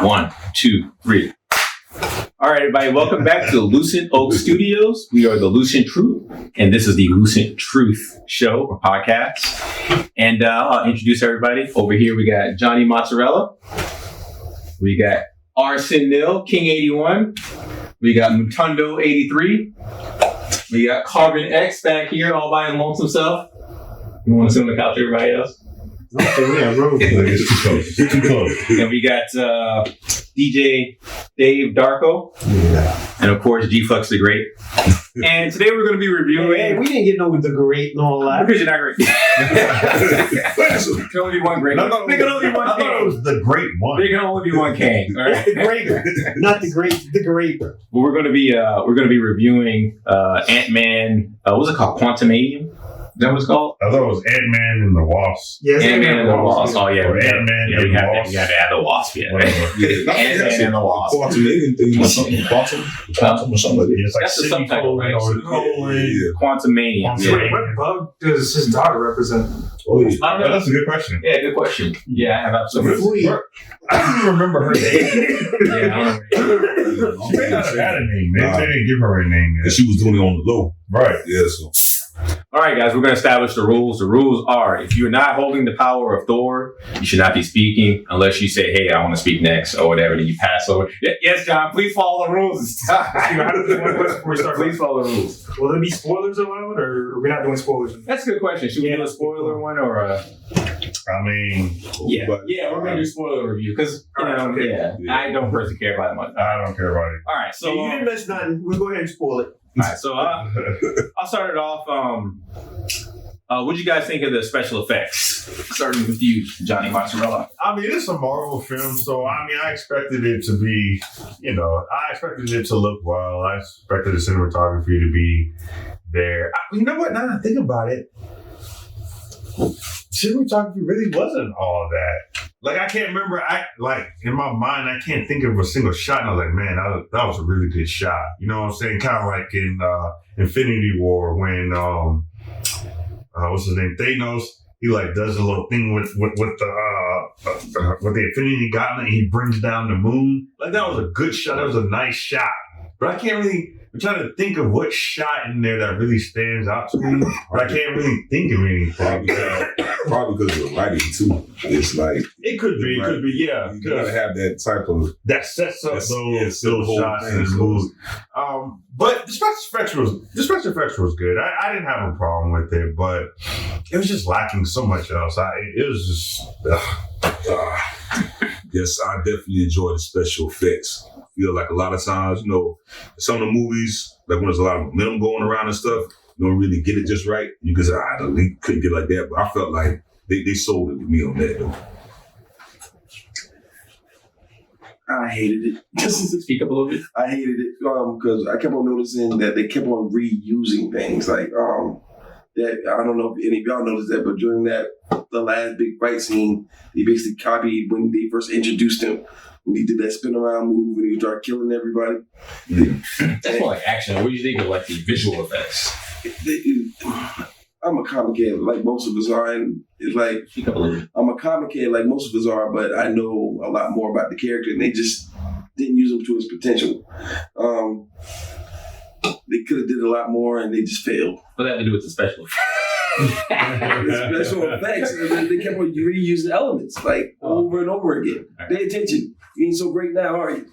1, 2, 3. All right, everybody, welcome back to Lucent Oak Studios. We are the Lucent Troupe, and this is the Lucent Truth show or podcast. And I'll introduce everybody. Over here, we got Johnny Mozzarella. We got Arson Nil, King 81. We got Mutundo 83. We got Carbon X back here all by himself himself. You want to sit on the couch with everybody else? Yeah, bro. It's too close. And we got DJ Dave Darko. Yeah. And of course, G-Flux the Great. And today we're going to be reviewing... Hey, we didn't get no the great and all that. Because you're not great. There can only be one great. There can only be one I thought it was the great one. There can only be one king. All right? The great, not the great, the great. Well, we're going to be reviewing Antman. What's it called? Quantumania? Is that what it's called? I thought it was Antman and the Wasp. Yes, Antman and the Wasp. Oh, yeah. Antman Yeah, and we the have Wasp. to add the Wasp, yeah. Antman and the Wasp. Quantumania thing or something. Quantum or something like that. It's like That's the city subtitle, right? or colon. Quantumania. Yeah. Wait, what bug does his daughter represent? Oh, yeah. I don't know. That's a good question. Yeah, good question. Yeah, I have absolutely. I don't even remember her name. Yeah, I don't know. She may not have had a name. They didn't give her a name And yet. she was doing it on the low. Right. Yeah, so. All right, guys, we're going to establish the rules. The rules are, if you're not holding the power of Thor, you should not be speaking unless you say, hey, I want to speak next or whatever, then you pass over. Yes, John, please follow the rules. Before we start, Please follow the rules. will there be spoilers allowed, or are we not doing spoilers? That's a good question. Should we do a spoiler one or a... I mean, Yeah, we're going to do spoiler review because, I don't personally care about it much. I don't care about it. All right, so... You didn't miss nothing. We'll go ahead and spoil it. All right, so I'll start it off. What do you guys think of the special effects? Starting with you, Johnny Mozzarella. I mean, it's a Marvel film, so I mean, I expected it to be, I expected it to look well. I expected the cinematography to be there. You know what? Now that I think about it, cinematography really wasn't all that. Like, I can't remember. In my mind, I can't think of a single shot. And I was like, man, that was a really good shot. You know what I'm saying? Kind of like in Infinity War when what's his name? Thanos. He does a little thing with the Infinity Gauntlet, and he brings down the moon. Like, that was a good shot. That was a nice shot. But I can't really. I'm trying to think of what shot in there that really stands out to me, but I can't really think of anything. Probably because of the writing, too. It's like... It could be, yeah. You gotta have that type of... That sets up those whole shots thing, and so- moves. But the special effects was good. I didn't have a problem with it, but it was just lacking so much else. It was just... Yes, I definitely enjoy the special effects. I feel like a lot of times, some of the movies, like when there's a lot of momentum going around and stuff, you don't really get it just right. You can say, the lead couldn't get like that, but I felt like they sold it to me on that, though. I hated it. Speak up a little bit. I hated it because I kept on noticing that they kept on reusing things. Like, that I don't know if any of y'all noticed that, but during the last big fight scene, they basically copied when they first introduced him. When he did that spin around move, when he started killing everybody. That's more like action. What do you think of the visual effects? I'm a comic head, like most of us are, and it's like Speak up a little bit. I'm a comic head, like most of us are, but I know a lot more about the character, and they just didn't use him to his potential. They could have did a lot more, and they just failed. What that to do with the special effects? The special effects, they kept on reusing elements over and over again. Pay attention. You ain't so great now, are you?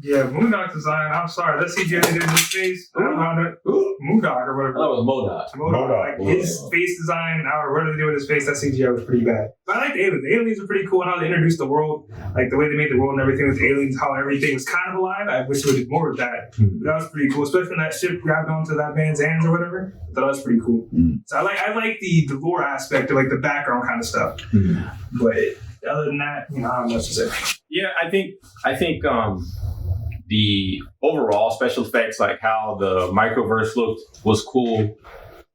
Yeah, Moondog's design. I'm sorry, that CGI they did in his face. I don't know how to. Moondog or whatever. I thought it was Modok. Modok. His face design, whatever they do with his face, that CGI was pretty bad. But I like the aliens. The aliens were pretty cool and how they introduced the world, like the way they made the world and everything with the aliens, how everything was kind of alive. I wish we did more of that. That was pretty cool, especially when that ship grabbed onto that man's hands or whatever. I thought that was pretty cool. So I like the lore aspect of the background kind of stuff. But other than that, I don't have much to say. Yeah, I think the overall special effects, like how the microverse looked, was cool.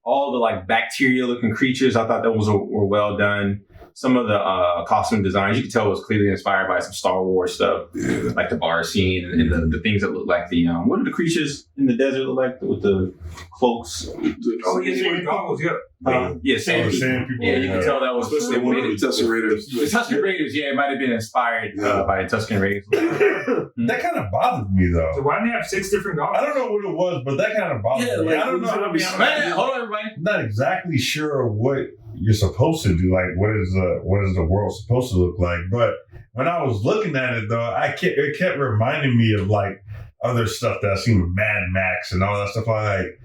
All the bacteria looking creatures, I thought those were well done. some of the costume designs, you could tell it was clearly inspired by some Star Wars stuff, like the bar scene and the things that look like the what do the creatures in the desert look like with the cloaks? Oh, yeah, they wear goggles, yeah. Sand people. Yeah, you can tell that was Especially one of the Tusken Raiders. The Tusken Raiders, it might have been inspired by the Tusken Raiders. That kind of bothered me though. So why do they have 6 different goggles? I don't know what it was, but that kind of bothered me. like, I don't know. Hold on, everybody. I'm not exactly sure what you're supposed to do. Like, what is the world supposed to look like? But when I was looking at it, though, it kept reminding me of like other stuff that I've seen with Mad Max and all that stuff. I'm like,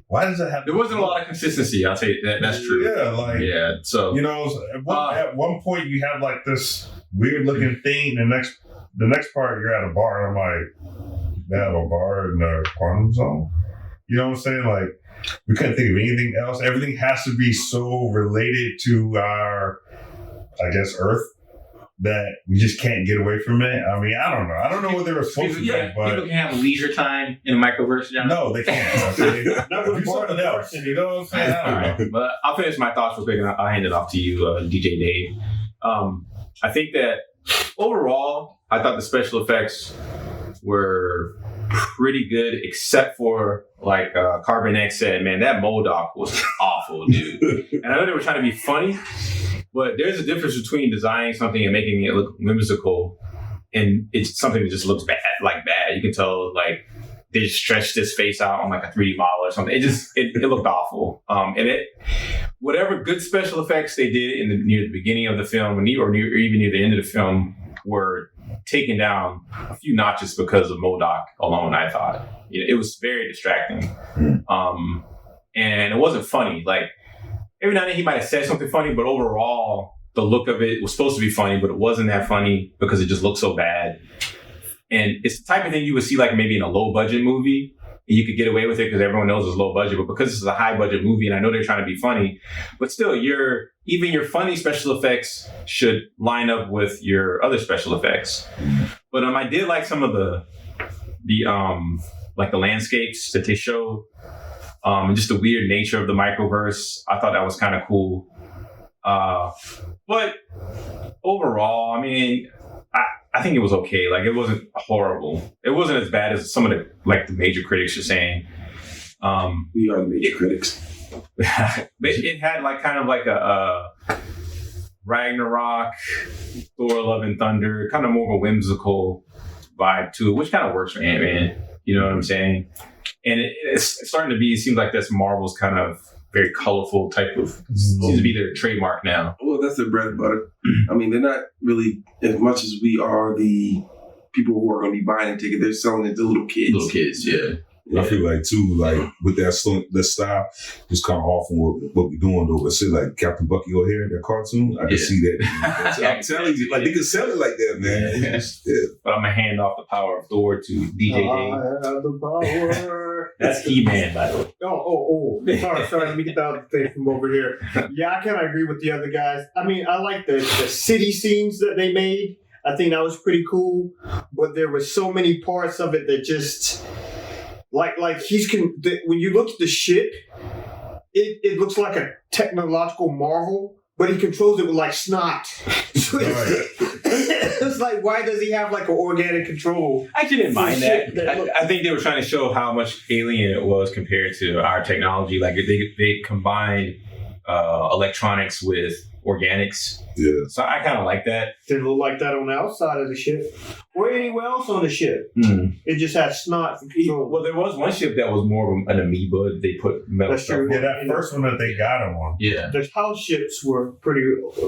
why does that have? There wasn't a lot of consistency. I'll tell you that's true. Yeah, So at one point you have like this weird looking thing. The next part you're at a bar. And I'm like, they have a bar in the quantum zone. You know what I'm saying? Like, we couldn't think of anything else. Everything has to be so related to our, I guess, Earth that we just can't get away from it. I mean, I don't know. I don't know what they were supposed to do, but people can have leisure time in the microverse. John. No, they can't. Okay? Not with something else. You know what I'm saying? I don't know. But I'll finish my thoughts real quick and I'll hand it off to you, DJ Dave. I think that overall, I thought the special effects were pretty good, except for like Carbon X said, man, that MODOK was awful, dude. And I know they were trying to be funny, but there's a difference between designing something and making it look whimsical, and it's something that just looks bad. You can tell like they just stretched his face out on like a 3D model or something. It looked awful. And whatever good special effects they did near the beginning of the film, or even near the end of the film, were taken down a few notches because of MODOK alone. I thought it was very distracting, and it wasn't funny. Like every now and then he might have said something funny, but overall the look of it was supposed to be funny, but it wasn't that funny because it just looked so bad. And it's the type of thing you would see like maybe in a low budget movie. And you could get away with it because everyone knows it's low budget, but because this is a high budget movie, and I know they're trying to be funny, but still, even your funny special effects should line up with your other special effects. But I did like some of the like the landscapes that they show, and just the weird nature of the microverse. I thought that was kind of cool. But overall, I mean, I think it was okay. Like, it wasn't horrible. It wasn't as bad as some of the major critics are saying. We are the major critics. It had like kind of like a Ragnarok, Thor: Love and Thunder, kind of more of a whimsical vibe to it, which kind of works for Antman. You know what I'm saying? And it's starting to be. It seems like that's Marvel's kind of very colorful type of, seems to be their trademark now. Well, that's their bread and butter. I mean, they're not really, as much as we are the people who are going to be buying a ticket, they're selling it to little kids. Little kids, yeah. I feel like too, like with that style, it's kind of off on what we're doing though. But say like Captain Bucky O'Hare, that cartoon, I can see that. I'm telling you, like they can sell it like that, man. Yeah. But I'm gonna hand off the power of Thor to DJ Dave. I have the power. That's He-Man, by the way. Oh. Sorry. Let me get the other thing from over here. Yeah, I kind of agree with the other guys. I mean, I like the city scenes that they made. I think that was pretty cool. But there were so many parts of it that just... Like when you look at the ship, it looks like a technological marvel, but he controls it with like snot. So it's like, why does he have like an organic control? I didn't mind that. I think they were trying to show how much alien it was compared to our technology. Like they combined electronics with organics. Yeah. So I kind of like that. Didn't look like that on the outside of the ship or anywhere else on the ship. It just had snot. Well, there was one ship that was more of an amoeba. They put metal stuff on. Yeah, that first one that they got him on. Yeah. The house ships were pretty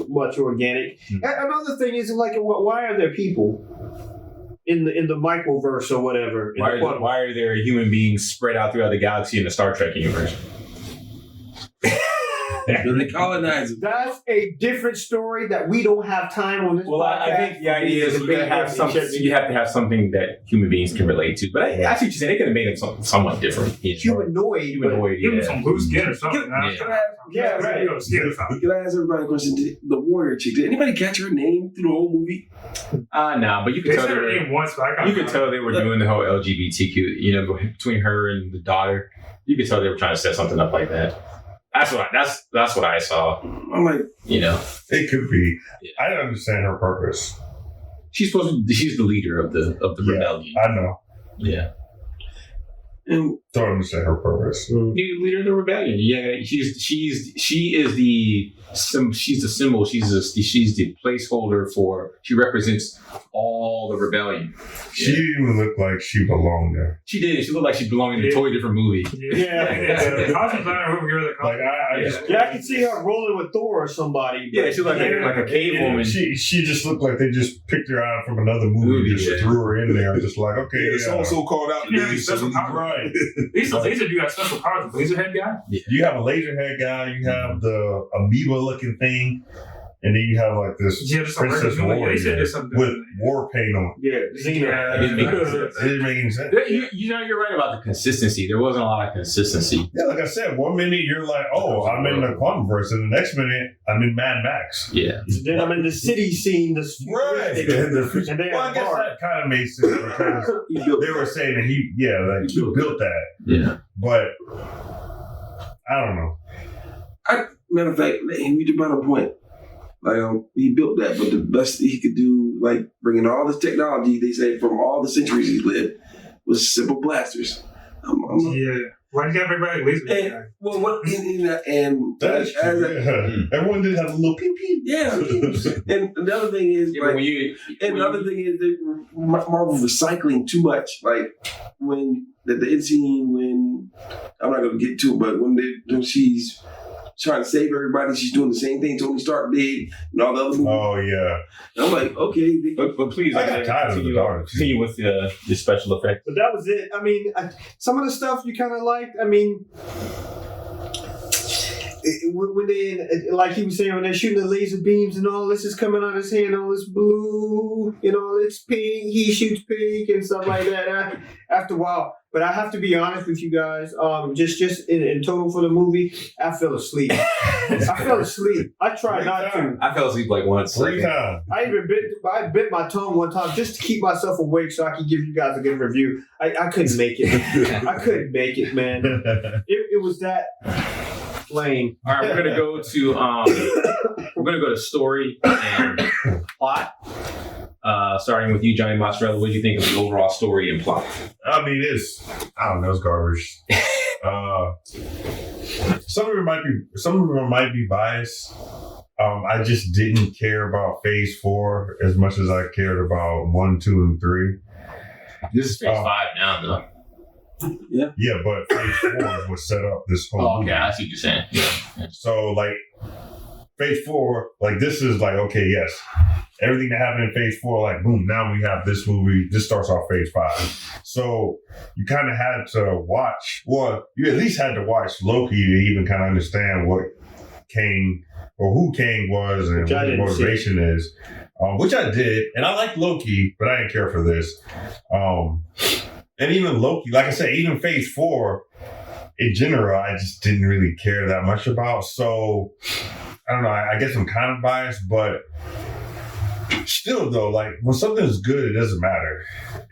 much organic. Another thing is, like, why are there people in the microverse or whatever? Why are there human beings spread out throughout the galaxy in the Star Trek universe? They colonize it. That's a different story that we don't have time on this podcast. I think the idea is you have to have something that human beings can relate to. But I see what you're saying. They could have made him somewhat different. Humanoid. Give him some blue skin or something. Right. Can I ask everybody a question? The warrior chick, did anybody catch her name through the whole movie? Nah, but you could tell her name once, but you could tell they were doing the whole LGBTQ, between her and the daughter. You could tell they were trying to set something up like that. That's what I saw. I'm like, You know, It could be. Yeah. I don't understand her purpose. she's the leader of the Yeah. rebellion. I know. Yeah. and Don't understand her purpose. The leader of the rebellion. Yeah, she's the symbol. She's the placeholder for. She represents all the rebellion. She didn't even look like she belonged there. She did. She looked like she belonged in a totally different movie. Yeah. The costume designer over here, the Like costume. I just Yeah, I can see her rolling with Thor or somebody. Yeah, she looked like a cave woman. She just looked like they just picked her out from another movie and just Yeah. threw her in there, just like okay, It's also called out Yeah, today. it's special So power. right. These laser dude has special powers. The laser head guy. You have a laser head guy, you have the amoeba looking thing, and then you have like this Yeah, just a princess regular warrior they said there's something with war paint on. Yeah, Xena. Yeah. It didn't make any It sense. didn't make any sense. You know, you're right about the consistency. There wasn't a lot of consistency. Yeah, like I said, 1 minute you're like, oh, I'm in the Quantumverse, and the next minute I'm in Mad Max. Yeah. Then I'm in the city scene. The Right. and they Well, I have guess bar. that kind of made sense because he built they were saying that he built that, Yeah. but I don't know. matter of fact, we just brought a point. Like he built that, but the best he could do, like bringing all this technology, they say from all the centuries he lived, was simple blasters. Yeah. Why do you have everybody laser head And, guy? well, what and That's as true. Yeah. Everyone did have a little peep peep. yeah. And the other thing is, Yeah, but like, when you, and the other thing is that Marvel recycling too much. Like when the end scene, when I'm not going to get to it, but when she's trying to save everybody, she's doing the same thing Tony Stark did and all the other movies. Oh yeah. And I'm like, okay. but please, I got tired of the daughter. continue with the special effects. But that was it. I mean, some of the stuff you kind of liked. I mean, when they, like he was saying, when they're shooting the laser beams and all this is coming out of his hand, all this blue, it's pink. He shoots pink and stuff like that. After a while, but I have to be honest with you guys. Just in total for the movie, I fell asleep. I fell asleep. I tried not to. I fell asleep like once. 3 times. I even bit my tongue one time just to keep myself awake so I could give you guys a good review. I couldn't make it. I couldn't make it, man. It was that lame. All right, we're gonna go to story and plot. Starting with you, Johnny Mozzarella, what do you think of the overall story and plot? I mean, it's garbage. Some of it might be biased. I just didn't care about Phase 4 as much as I cared about 1, 2, and 3. This is phase 5 now, though. Yeah, but Phase 4 was set up this whole Oh, movie. okay, I see what you're saying. Yeah. So, like, Phase 4, like, this is like, okay, yes. Everything that happened in Phase 4, like, boom, now we have this movie. This starts off Phase 5. So, you kind of had to watch, well, you at least had to watch Loki to even kind of understand what Kang, or who Kang was and Which I what the didn't motivation is. Which I did. And I liked Loki, but I didn't care for this. And even Loki, like I said, even Phase 4, in general, I just didn't really care that much about. So, I don't know, I guess I'm kind of biased, but still though, like when something's good, it doesn't matter.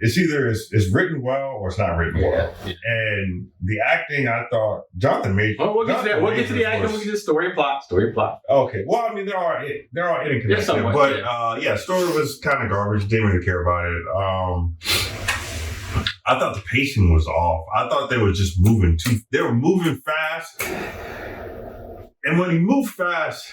It's either it's written well or it's not written well. Yeah. And the acting, I thought Jonathan Majors. Oh, we'll get to that. We'll get to the acting. We'll get to the story and plot. Story and plot. Okay, well, I mean they're all interconnected, somewhat, but story was kind of garbage. Didn't really care about it. I thought the pacing was off. I thought they were just moving they were moving fast. And when you move fast,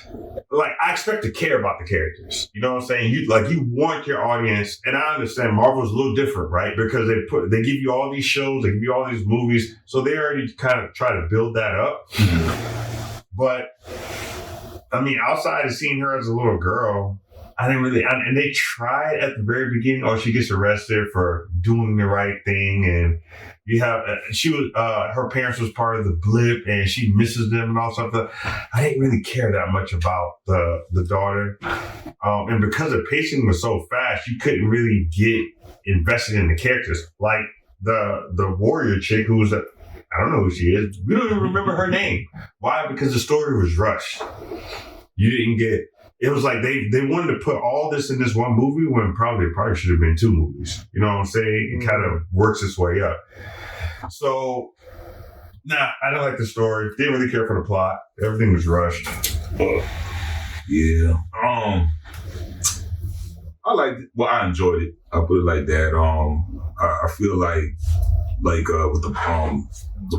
like I expect to care about the characters. You know what I'm saying? You want your audience, and I understand Marvel's a little different, right? Because they give you all these shows, they give you all these movies, so they already kind of try to build that up. But I mean, outside of seeing her as a little girl, I didn't really. And they tried at the very beginning. Oh, she gets arrested for doing the right thing, and you have her parents was part of the blip, and she misses them and all stuff. I didn't really care that much about the daughter, and because the pacing was so fast, you couldn't really get invested in the characters. Like the warrior chick who was I don't know who she is. We don't even remember her name. Why? Because the story was rushed. You didn't get. It was like they wanted to put all this in this one movie when probably should have been 2 movies. You know what I'm saying? It kind of works its way up. So Nah, I don't like the story. Didn't really care for the plot. Everything was rushed. Yeah. I enjoyed it. I put it like that. I feel like with the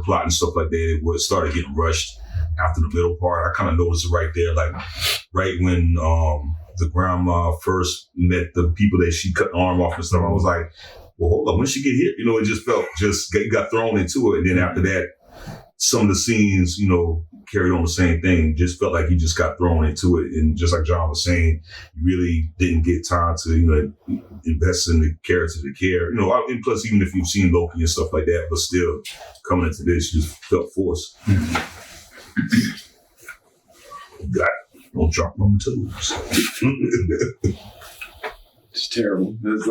plot and stuff like that, it started getting rushed after the middle part. I kind of noticed it right there, like right when the grandma first met the people that she cut the arm off and stuff. I was like, well, hold on, when she get hit? It just felt got thrown into it. And then after that, some of the scenes, carried on the same thing. Just felt like you just got thrown into it. And just like John was saying, you really didn't get time to, invest in the characters to care. And plus, even if you've seen Loki and stuff like that, but still coming into this, you just felt forced. Don't drop on the toes. It's terrible. It's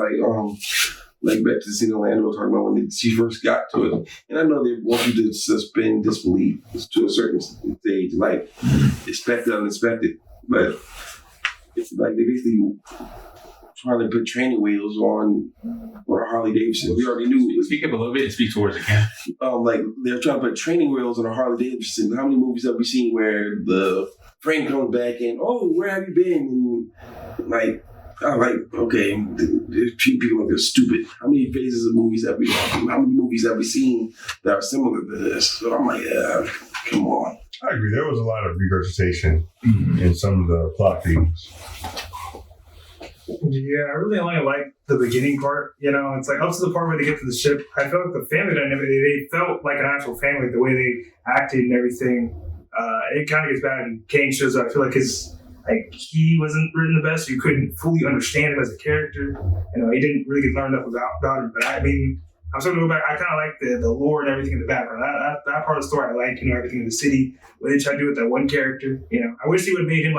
like back to the scene in Orlando talking about when she first got to it. And I know they want you to suspend disbelief to a certain stage, like expected, unexpected. But it's like they basically trying to put training wheels on a Harley Davidson. We already knew it was. Speak up a little bit and speak towards the camera. Like they're trying to put training wheels on a Harley Davidson. How many movies have we seen where the friend comes back and, oh, where have you been? And I'm like, okay, they're treating people like they're stupid. How many phases of movies have we seen that are similar to this? So I'm like, yeah, come on. I agree. There was a lot of regurgitation in some of the plot themes. Yeah, I really only like the beginning part. It's like up to the part where they get to the ship. I felt like the family dynamic, they felt like an actual family, the way they acted and everything. It kind of gets bad when Kang shows up. I feel like he wasn't written the best. So you couldn't fully understand him as a character. He didn't really get learned up about him. But I mean, I'm starting to go back. I kind of like the lore and everything in the background. That part of the story I like. Everything in the city. What they tried to do with that one character. I wish he would have made him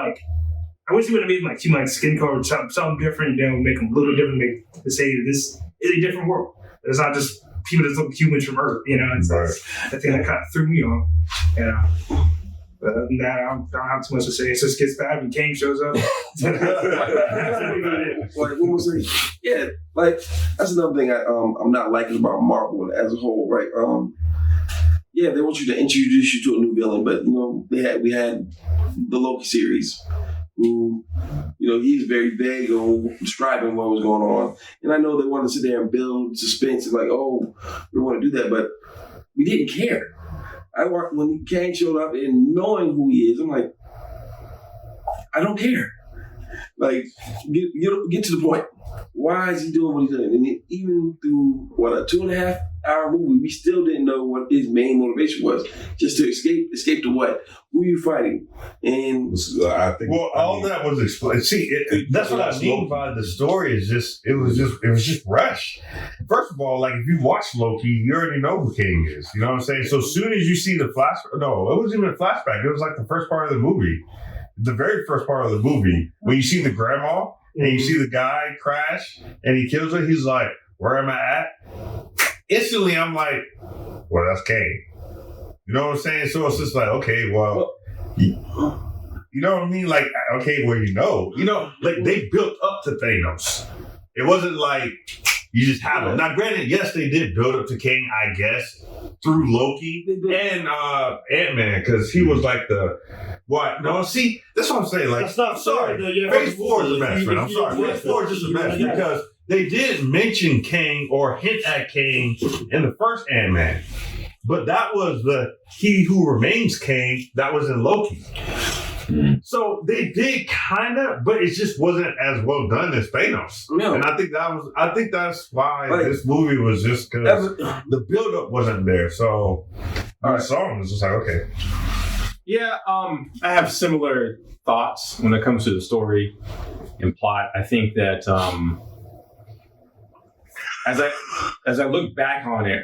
human skin color or something different. Make him a little different. To say that this is a different world. It's not just people that look humans from Earth. It's right. I think that kind of threw me off. But other than that, I don't have too much to say. It just gets bad when Kang shows up. What was it? Yeah, that's another thing I'm not liking about Marvel as a whole, right? Yeah, they want you to introduce you to a new villain, but we had the Loki series, who he's very vague on describing what was going on, and I know they want to sit there and build suspense and we want to do that, but we didn't care. When Kang showed up and knowing who he is, I'm like, I don't care. Get to the point. Why is he doing what he's doing? And even through a 2.5-hour movie, we still didn't know what his main motivation was. Just to escape to what? Who are you fighting? And that was explained. See, that's what I mean by the story. It was just rushed. First of all, if you watch Loki, you already know who King is. You know what I'm saying? So as soon as you see the flashback, no, it wasn't even a flashback. It was the first part of the movie. The very first part of the movie, when you see the grandma and you see the guy crash and he kills her, he's like, where am I at? Instantly, I'm like, well, that's Kang. You know what I'm saying? So it's just okay, well, you know what I mean? Okay, well, they built up to Thanos. It wasn't you just have it. Now, granted, yes, they did build up to Kang, I guess, through Loki and Antman, because he was what? No, see, that's what I'm saying. That's not I'm sorry. fair. Phase 4 is a mess, man. I'm sorry. Phase 4 is just a mess because they did mention Kang or hint at Kang in the first Antman. But that was the He Who Remains Kang that was in Loki. So they did kind of, but it just wasn't as well done as Thanos. No. And I think that's why this movie was just because the buildup wasn't there. So the song was just okay. Yeah, I have similar thoughts when it comes to the story and plot. I think that as I look back on it,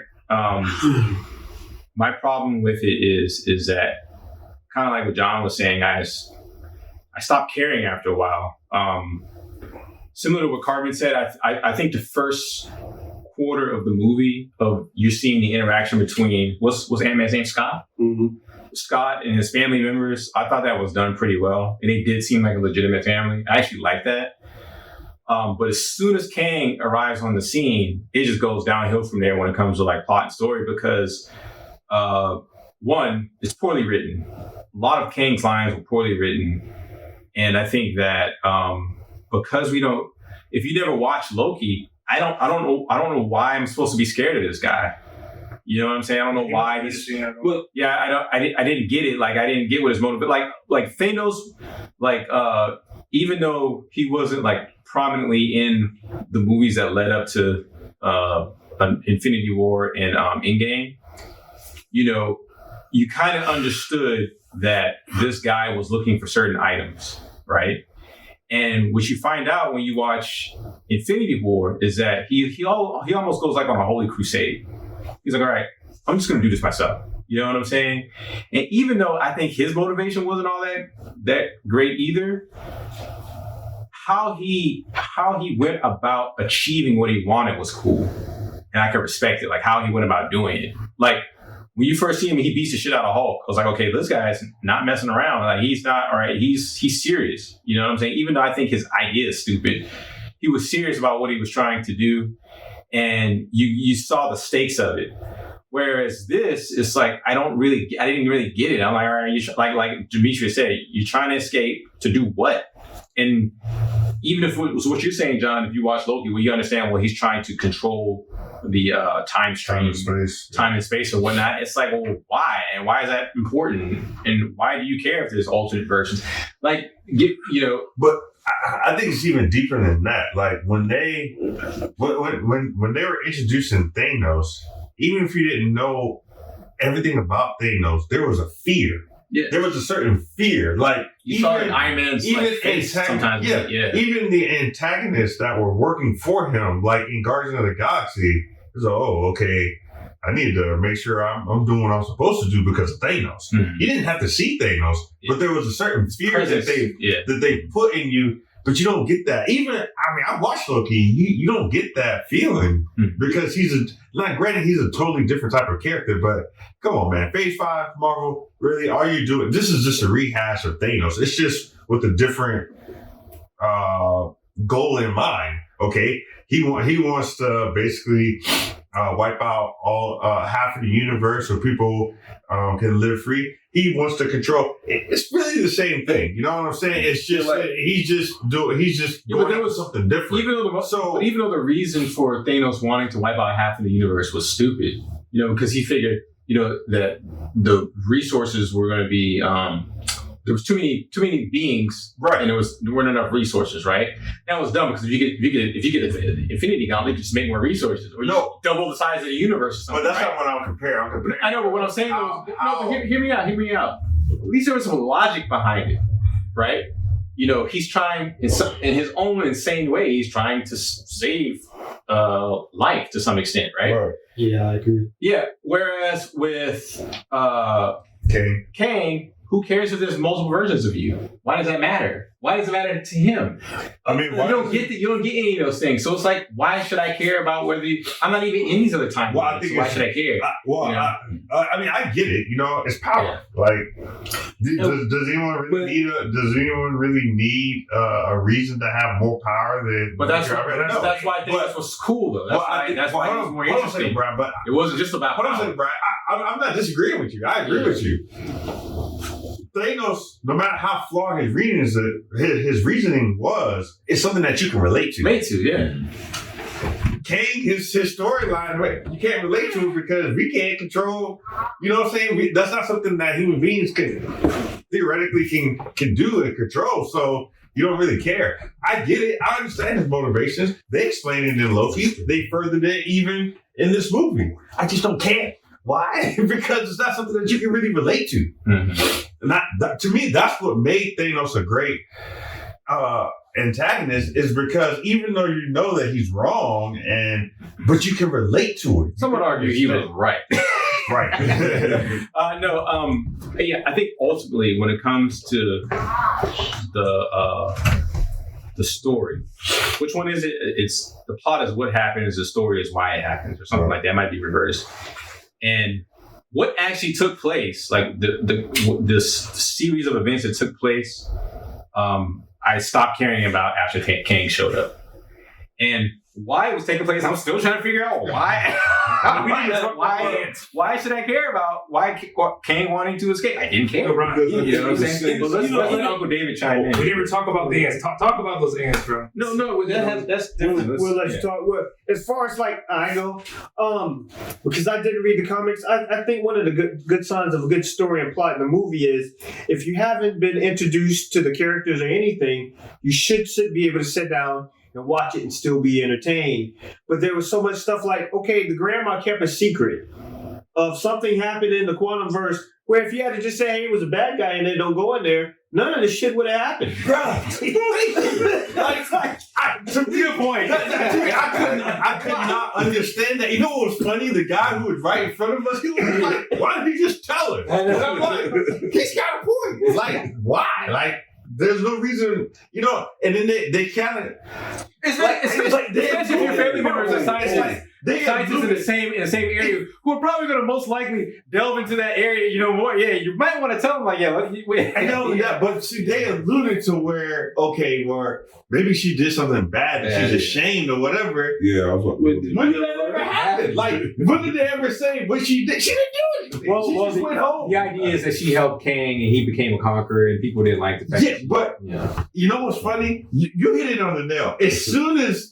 my problem with it is that kind of like what John was saying, I stopped caring after a while. Similar to what Carmen said, I think the first quarter of the movie of you seeing the interaction between what's Ant-Man's name, Scott? Mm-hmm. Scott and his family members, I thought that was done pretty well. And it did seem like a legitimate family. I actually like that. But as soon as Kang arrives on the scene, it just goes downhill from there when it comes to plot and story because one, it's poorly written. A lot of Kang's lines were poorly written, and I think that because we don't, if you never watched Loki, I don't know why I'm supposed to be scared of this guy. You know what I'm saying? I don't know why he's. Well, yeah, I didn't get it. Like, I didn't get what his motive. But like Thanos, like even though he wasn't like prominently in the movies that led up to Infinity War and Endgame, you know, you kind of understood that this guy was looking for certain items, right? And what you find out when you watch Infinity War is that he almost goes like on a holy crusade. He's like, all right, I'm just going to do this myself. You know what I'm saying? And even though I think his motivation wasn't all that great either, how he went about achieving what he wanted was cool. And I could respect it, like how he went about doing it. Like when you first see him, he beats the shit out of Hulk. I was like, okay, this guy's not messing around. Like he's not, all right, he's serious. You know what I'm saying? Even though I think his idea is stupid, he was serious about what he was trying to do. And you saw the stakes of it. Whereas this, it's like, I didn't really get it. I'm like, all right, like Demetrius said, you're trying to escape to do what? And even if it was what you're saying, John, if you watch Loki, well, you understand, well, he's trying to control the time stream, time and space and whatnot. It's like, well, why? And why is that important? And why do you care if there's alternate versions? Like, But I think it's even deeper than that. Like when they were introducing Thanos, even if you didn't know everything about Thanos, there was a fear. Yeah. There was a certain fear. Like you saw in Iron Man's face sometimes. Yeah. Even the antagonists that were working for him, like in Guardians of the Galaxy, was like, oh, okay, I need to make sure I'm doing what I'm supposed to do because of Thanos. Mm-hmm. You didn't have to see Thanos, but there was a certain fear that they put in you. But you don't get that. I watched Loki. You don't get that feeling because granted, he's a totally different type of character, but come on, man. Phase 5, Marvel, really, all you doing, this is just a rehash of Thanos. It's just with a different goal in mind, okay? He wants to basically wipe out all half of the universe so people can live free. He wants to control. It's really the same thing. You know what I'm saying? It's just he's just going with something different. Even though the reason for Thanos wanting to wipe out half of the universe was stupid, you know, because he figured, you know, that the resources were going to be there was too many beings, right? And there weren't enough resources, right? That was dumb because if you get the Infinity Gauntlet, you just make more resources, or double the size of the universe or something. But that's not what I'm comparing. I know, but what I'm saying but hear me out. At least there was some logic behind it, right? You know, he's trying in his own insane way. He's trying to save life to some extent, right? Yeah, I agree. Yeah. Whereas with Kang. Who cares if there's multiple versions of you? Why does that matter? Why does it matter to him? I mean, you don't get any of those things. So it's like, why should I care about whether I'm not even in these other timelines? Well, so why should I care? I get it. You know, it's power. Yeah. Like, does anyone really need a reason to have more power than? But that's why I think this was cool, though. That's why it was more interesting. Brian, but it wasn't just about. What I'm saying, Brian, I'm not disagreeing with you. I agree with you. Thanos, no matter how flawed his reasoning was, it's something that you can relate to. Yeah. Kang, his storyline, you can't relate to it because we can't control. You know what I'm saying? That's not something that human beings can theoretically can do and control. So you don't really care. I get it. I understand his motivations. They explained it in Loki. They furthered it even in this movie. I just don't care. Why? Because it's not something that you can really relate to. Mm-hmm. To me, that's what made Thanos a great antagonist, is because even though you know that he's wrong, but you can relate to it. Some would argue he was right. Right. I think ultimately when it comes to the story, which one is it? It's the plot is what happens, the story is why it happens, or something like that. It might be reversed. And what actually took place, like this series of events that took place, I stopped caring about after Kang showed up. And why it was taking place, I'm still trying to figure out why. Why should I care about why Kane wanting to escape? I didn't care. You know what I'm saying? Well, let's let Uncle David chime in. We didn't even talk about the ants. Talk about those ants, bro. No, that's different. Well, let's talk. Well, as far as like I go, because I didn't read the comics, I think one of the good signs of a good story and plot in the movie is if you haven't been introduced to the characters or anything, you should be able to sit down and watch it and still be entertained. But there was so much stuff like, okay, the grandma kept a secret of something happened in the quantum verse where if you had to just say, hey, it was a bad guy and then don't go in there, none of this shit would have happened. To your point, I could not understand that. You know what was funny? The guy who was right in front of us, he was like, why didn't he just tell her? And I'm like, he's got a point. Like, why? Like, there's no reason, you know, and then they kind of... Especially if your family members are scientists. Scientists in the same area who are probably going to most likely delve into that area, you know, more. Yeah, you might want to tell them, like, I know that, but see, they alluded to where, okay, where maybe she did something bad and she's ashamed or whatever. Yeah, I was like, when did that ever happen? Like, when did they ever say what she did? She didn't do anything. She just went home. The idea is that she helped Kang and he became a conqueror, and people didn't like the fact. Yeah, but you know what's funny? You hit it on the nail. As soon as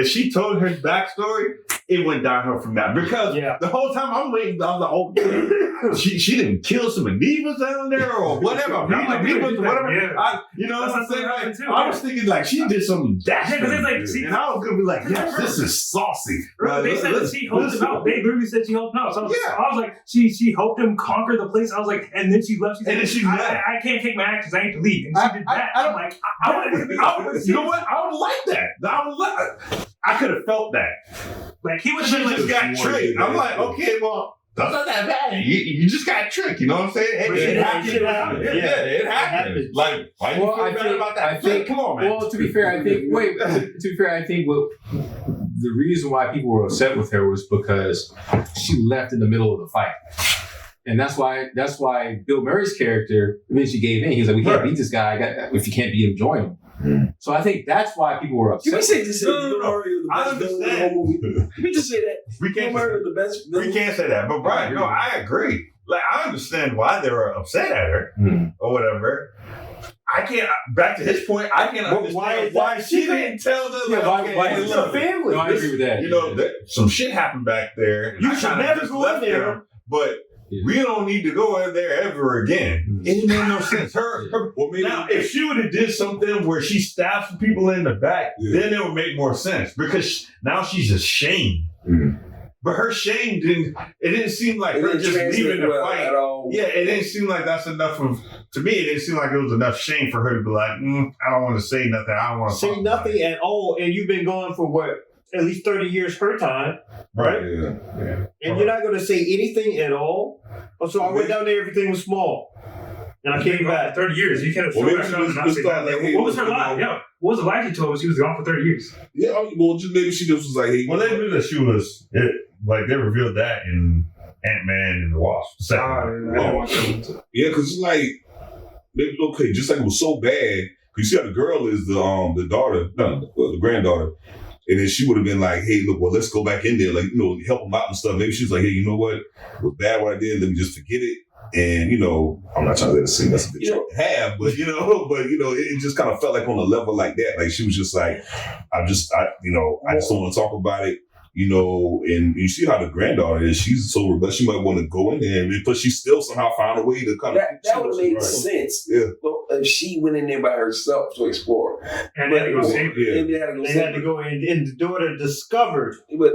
she told her backstory, it went downhill from that. Because the whole time I'm waiting, I was like, oh, she didn't kill some amoebas down there or whatever. Amoebas, whatever. Yeah. You know what I'm saying? I was thinking like she did something dastardly. Yeah, because it's like, and I was gonna be like, yes, this is saucy. They said that she helped him out. They literally said she helped him out. So I was like, she helped him conquer the place. I was like, and then she left. She said, I can't take my actions. I need to leave. And she did that. I'm like, you know what? I would like that. I could have felt that. Like he would have been like, just got tricked. I'm like, okay, well, that's not that bad. You just got tricked. You know what I'm saying? It happened. Yeah, it happened. Like, why do you feel bad about that? I think, come on, man. Well, to be fair, I think the reason why people were upset with her was because she left in the middle of the fight. And that's why Bill Murray's character eventually gave in. He was like, we can't beat this guy. If you can't beat him, join him. So I think that's why people were upset. Can we say this? I understand. Can we just say that? We can't the best. We can't say that. But Brian, no, I agree. Like, I understand why they were upset at her or whatever. I can't. Back to his point, I can't understand why she didn't tell them. Yeah, why it's a family. No, I agree with that. You know, some shit happened back there. You should never go in there. But we don't need to go in there ever again. It made no sense. Now, if she would have did something where she stabbed some people in the back, then it would make more sense because now she's ashamed. But her shame didn't seem like her just leaving the fight. At all. Yeah, it didn't seem like that's enough to me, it didn't seem like it was enough shame for her to be like, I don't want to say nothing. I don't want to say nothing at all. And you've been going for what? At least 30 years her time. Right? Yeah. And you're not going to say anything at all? So I went down there, everything was small. And I came back. 30 years. You can't afford that. What was her lie? Yeah. What was the lie she told us? She was gone for 30 years. Yeah, well, just maybe she just was like, hey. Well, they knew that she was, they revealed that in Antman and the Wasp. Yeah, because it's like, okay, just like it was so bad. You see how the girl is the daughter, the granddaughter. And then she would have been like, hey, look, well, let's go back in there, like, help them out and stuff. Maybe she was like, hey, you know what? It was bad what I did. Let me just forget it. And, I'm not trying to let her sing. That's a bit to have, but, it just kind of felt like on a level like that. Like she was just like, I just don't want to talk about it. And you see how the granddaughter is. She's so rebellious. She might want to go in there, but she still somehow found a way to kind of. That would have made sense. Yeah. Well, if she went in there by herself to explore, and they had to go save her. They had to go in, and the daughter discovered. But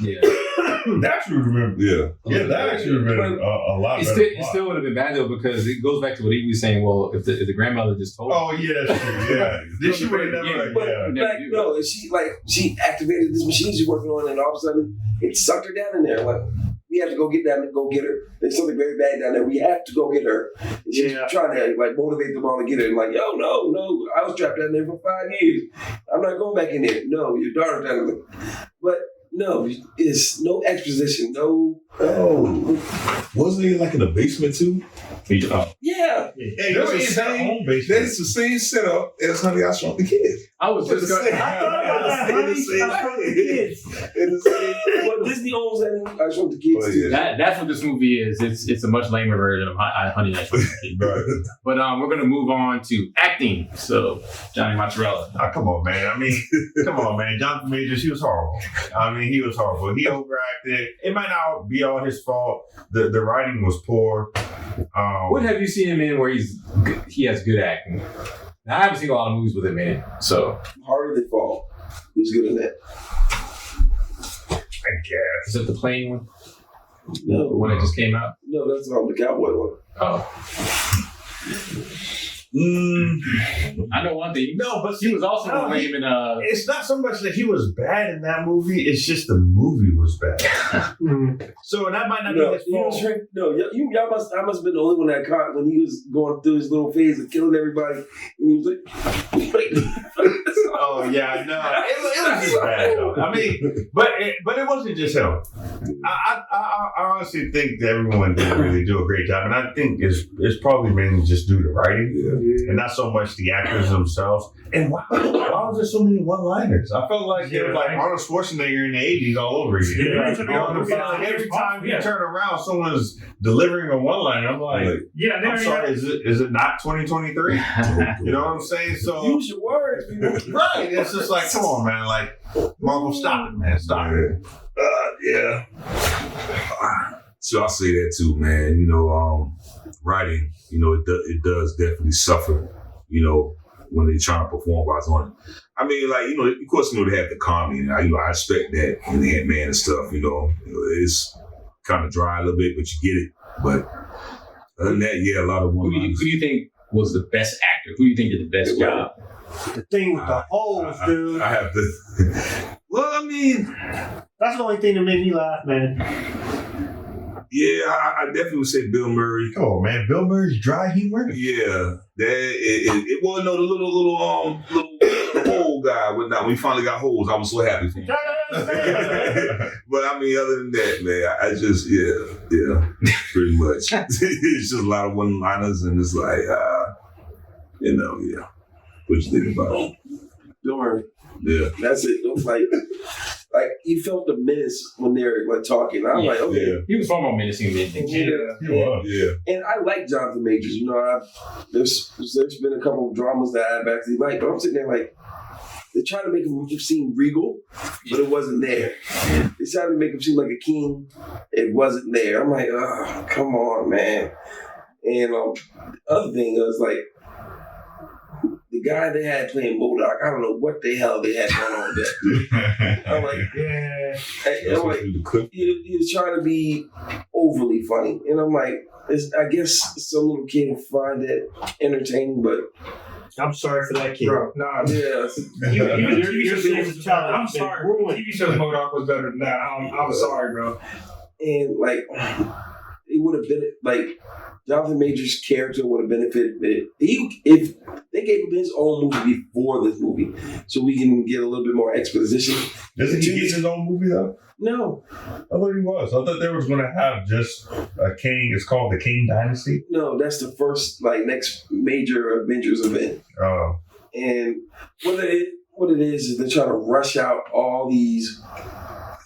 yeah, that actually remember. Yeah, that actually remember a lot. It still would have been bad though because it goes back to what he was saying. Well, if the grandmother just told. Oh yeah, that's true. Yeah, then she would have never. She activated this machine she's working on. And all of a sudden, it sucked her down in there. Like, we have to go get down and go get her. There's something very bad down there. We have to go get her. And she's trying to motivate them all to get her. And like, yo, no, I was trapped down there for 5 years. I'm not going back in there. No, your daughter's down there. But no, it's no exposition. No. Wasn't he like in the basement too? Yeah. Hey, that's the same setup as Honey, I Shrunk the Kids. I was just going. I thought about that, honey. I told the kids. Well, Disney owns that. I showed the kids. Oh, yeah. That's what this movie is. It's a much lamer version of Honey I Shrunk the Kids. But we're gonna move on to acting. So Johnny Mozzarella. Oh, come on, man. I mean, come on, man. Jonathan Majors, he was horrible. I mean, he was horrible. He overacted. It might not be all his fault. The writing was poor. What have you seen him in where he has good acting? Now, I haven't seen a lot of movies with him in it. So Harder They Fall. He's good in that. I guess. is it the plane one? The No, one that just came out? no, that's the cowboy one. Oh. I know one thing. No, but He was also no, lame in it's not so much that he was bad in that movie. It's just the movie was bad. So that might not No, be his he was fault. trying, no, y'all must. I must have been the only one that caught when he was going through his little phase of killing everybody, and he was like, Oh yeah, no, it was just bad though. I mean, but it wasn't just him. I honestly think that everyone did really do a great job, and I think it's probably mainly just due to writing, and not so much the actors themselves. And why was there so many one-liners? I felt like it was like Arnold Schwarzenegger in the '80s all over again. Yeah, You know what I'm saying? Like every time you turn around, someone's delivering a one-liner. I'm like, Yeah, I'm sorry, is it not 2023? You know what I'm saying? So use your words, people. right, it's just like, come on, man, like Marvel, stop it, man, stop it. Yeah. So I say that too, man. You know, writing, you know, it does definitely suffer, you know, when they're trying to perform what's on it. I mean, like, you know, of course, you know, they have the comedy, and I expect that in the Antman and stuff, you know. It's kind of dry a little bit, but you get it. But other than that, yeah, a lot of who do you think was the best actor? Who do you think did the best job? The thing with the holes, dude. I have to. Well, I mean, That's the only thing that made me laugh, man. yeah, I definitely would say Bill Murray. Come on, man, Bill Murray's dry humor. Yeah, it wasn't no the little hole guy. When we finally got holes, I was so happy for him. But I mean, other than that, man, I just pretty much. It's just a lot of one-liners, and it's like, you know, yeah. What you think about it? Bill Murray. Yeah. That's it. It was like you felt the menace when they're like talking. I'm like, okay. Yeah. He was far more menacing than Yeah. And I like Jonathan Majors. You know, there's been a couple of dramas that I've actually liked, but I'm sitting there like, they tried to make him seem regal, but it wasn't there. They tried to make him seem like a king. It wasn't there. I'm like, oh, come on, man. And the other thing was like, the guy they had playing MODOK, I don't know what the hell they had going on with that. I'm like, I'm like, he was trying to be overly funny. And I'm like, I guess some little kid will find it entertaining, but I'm sorry for that kid. Bro, nah. yeah. Even TV Your shows, talent I'm has been sorry. ruined. TV shows MODOK was better than that. I'm sorry, bro. And like, it would have been like, Jonathan Majors' character would have benefited if they gave him his own movie before this movie, so we can get a little bit more exposition. Doesn't he get his own movie though? No, I thought he was. I thought they was going to have just a king. It's called the King Dynasty. no, that's the first like next major Avengers event. And what it is they're trying to rush out all these.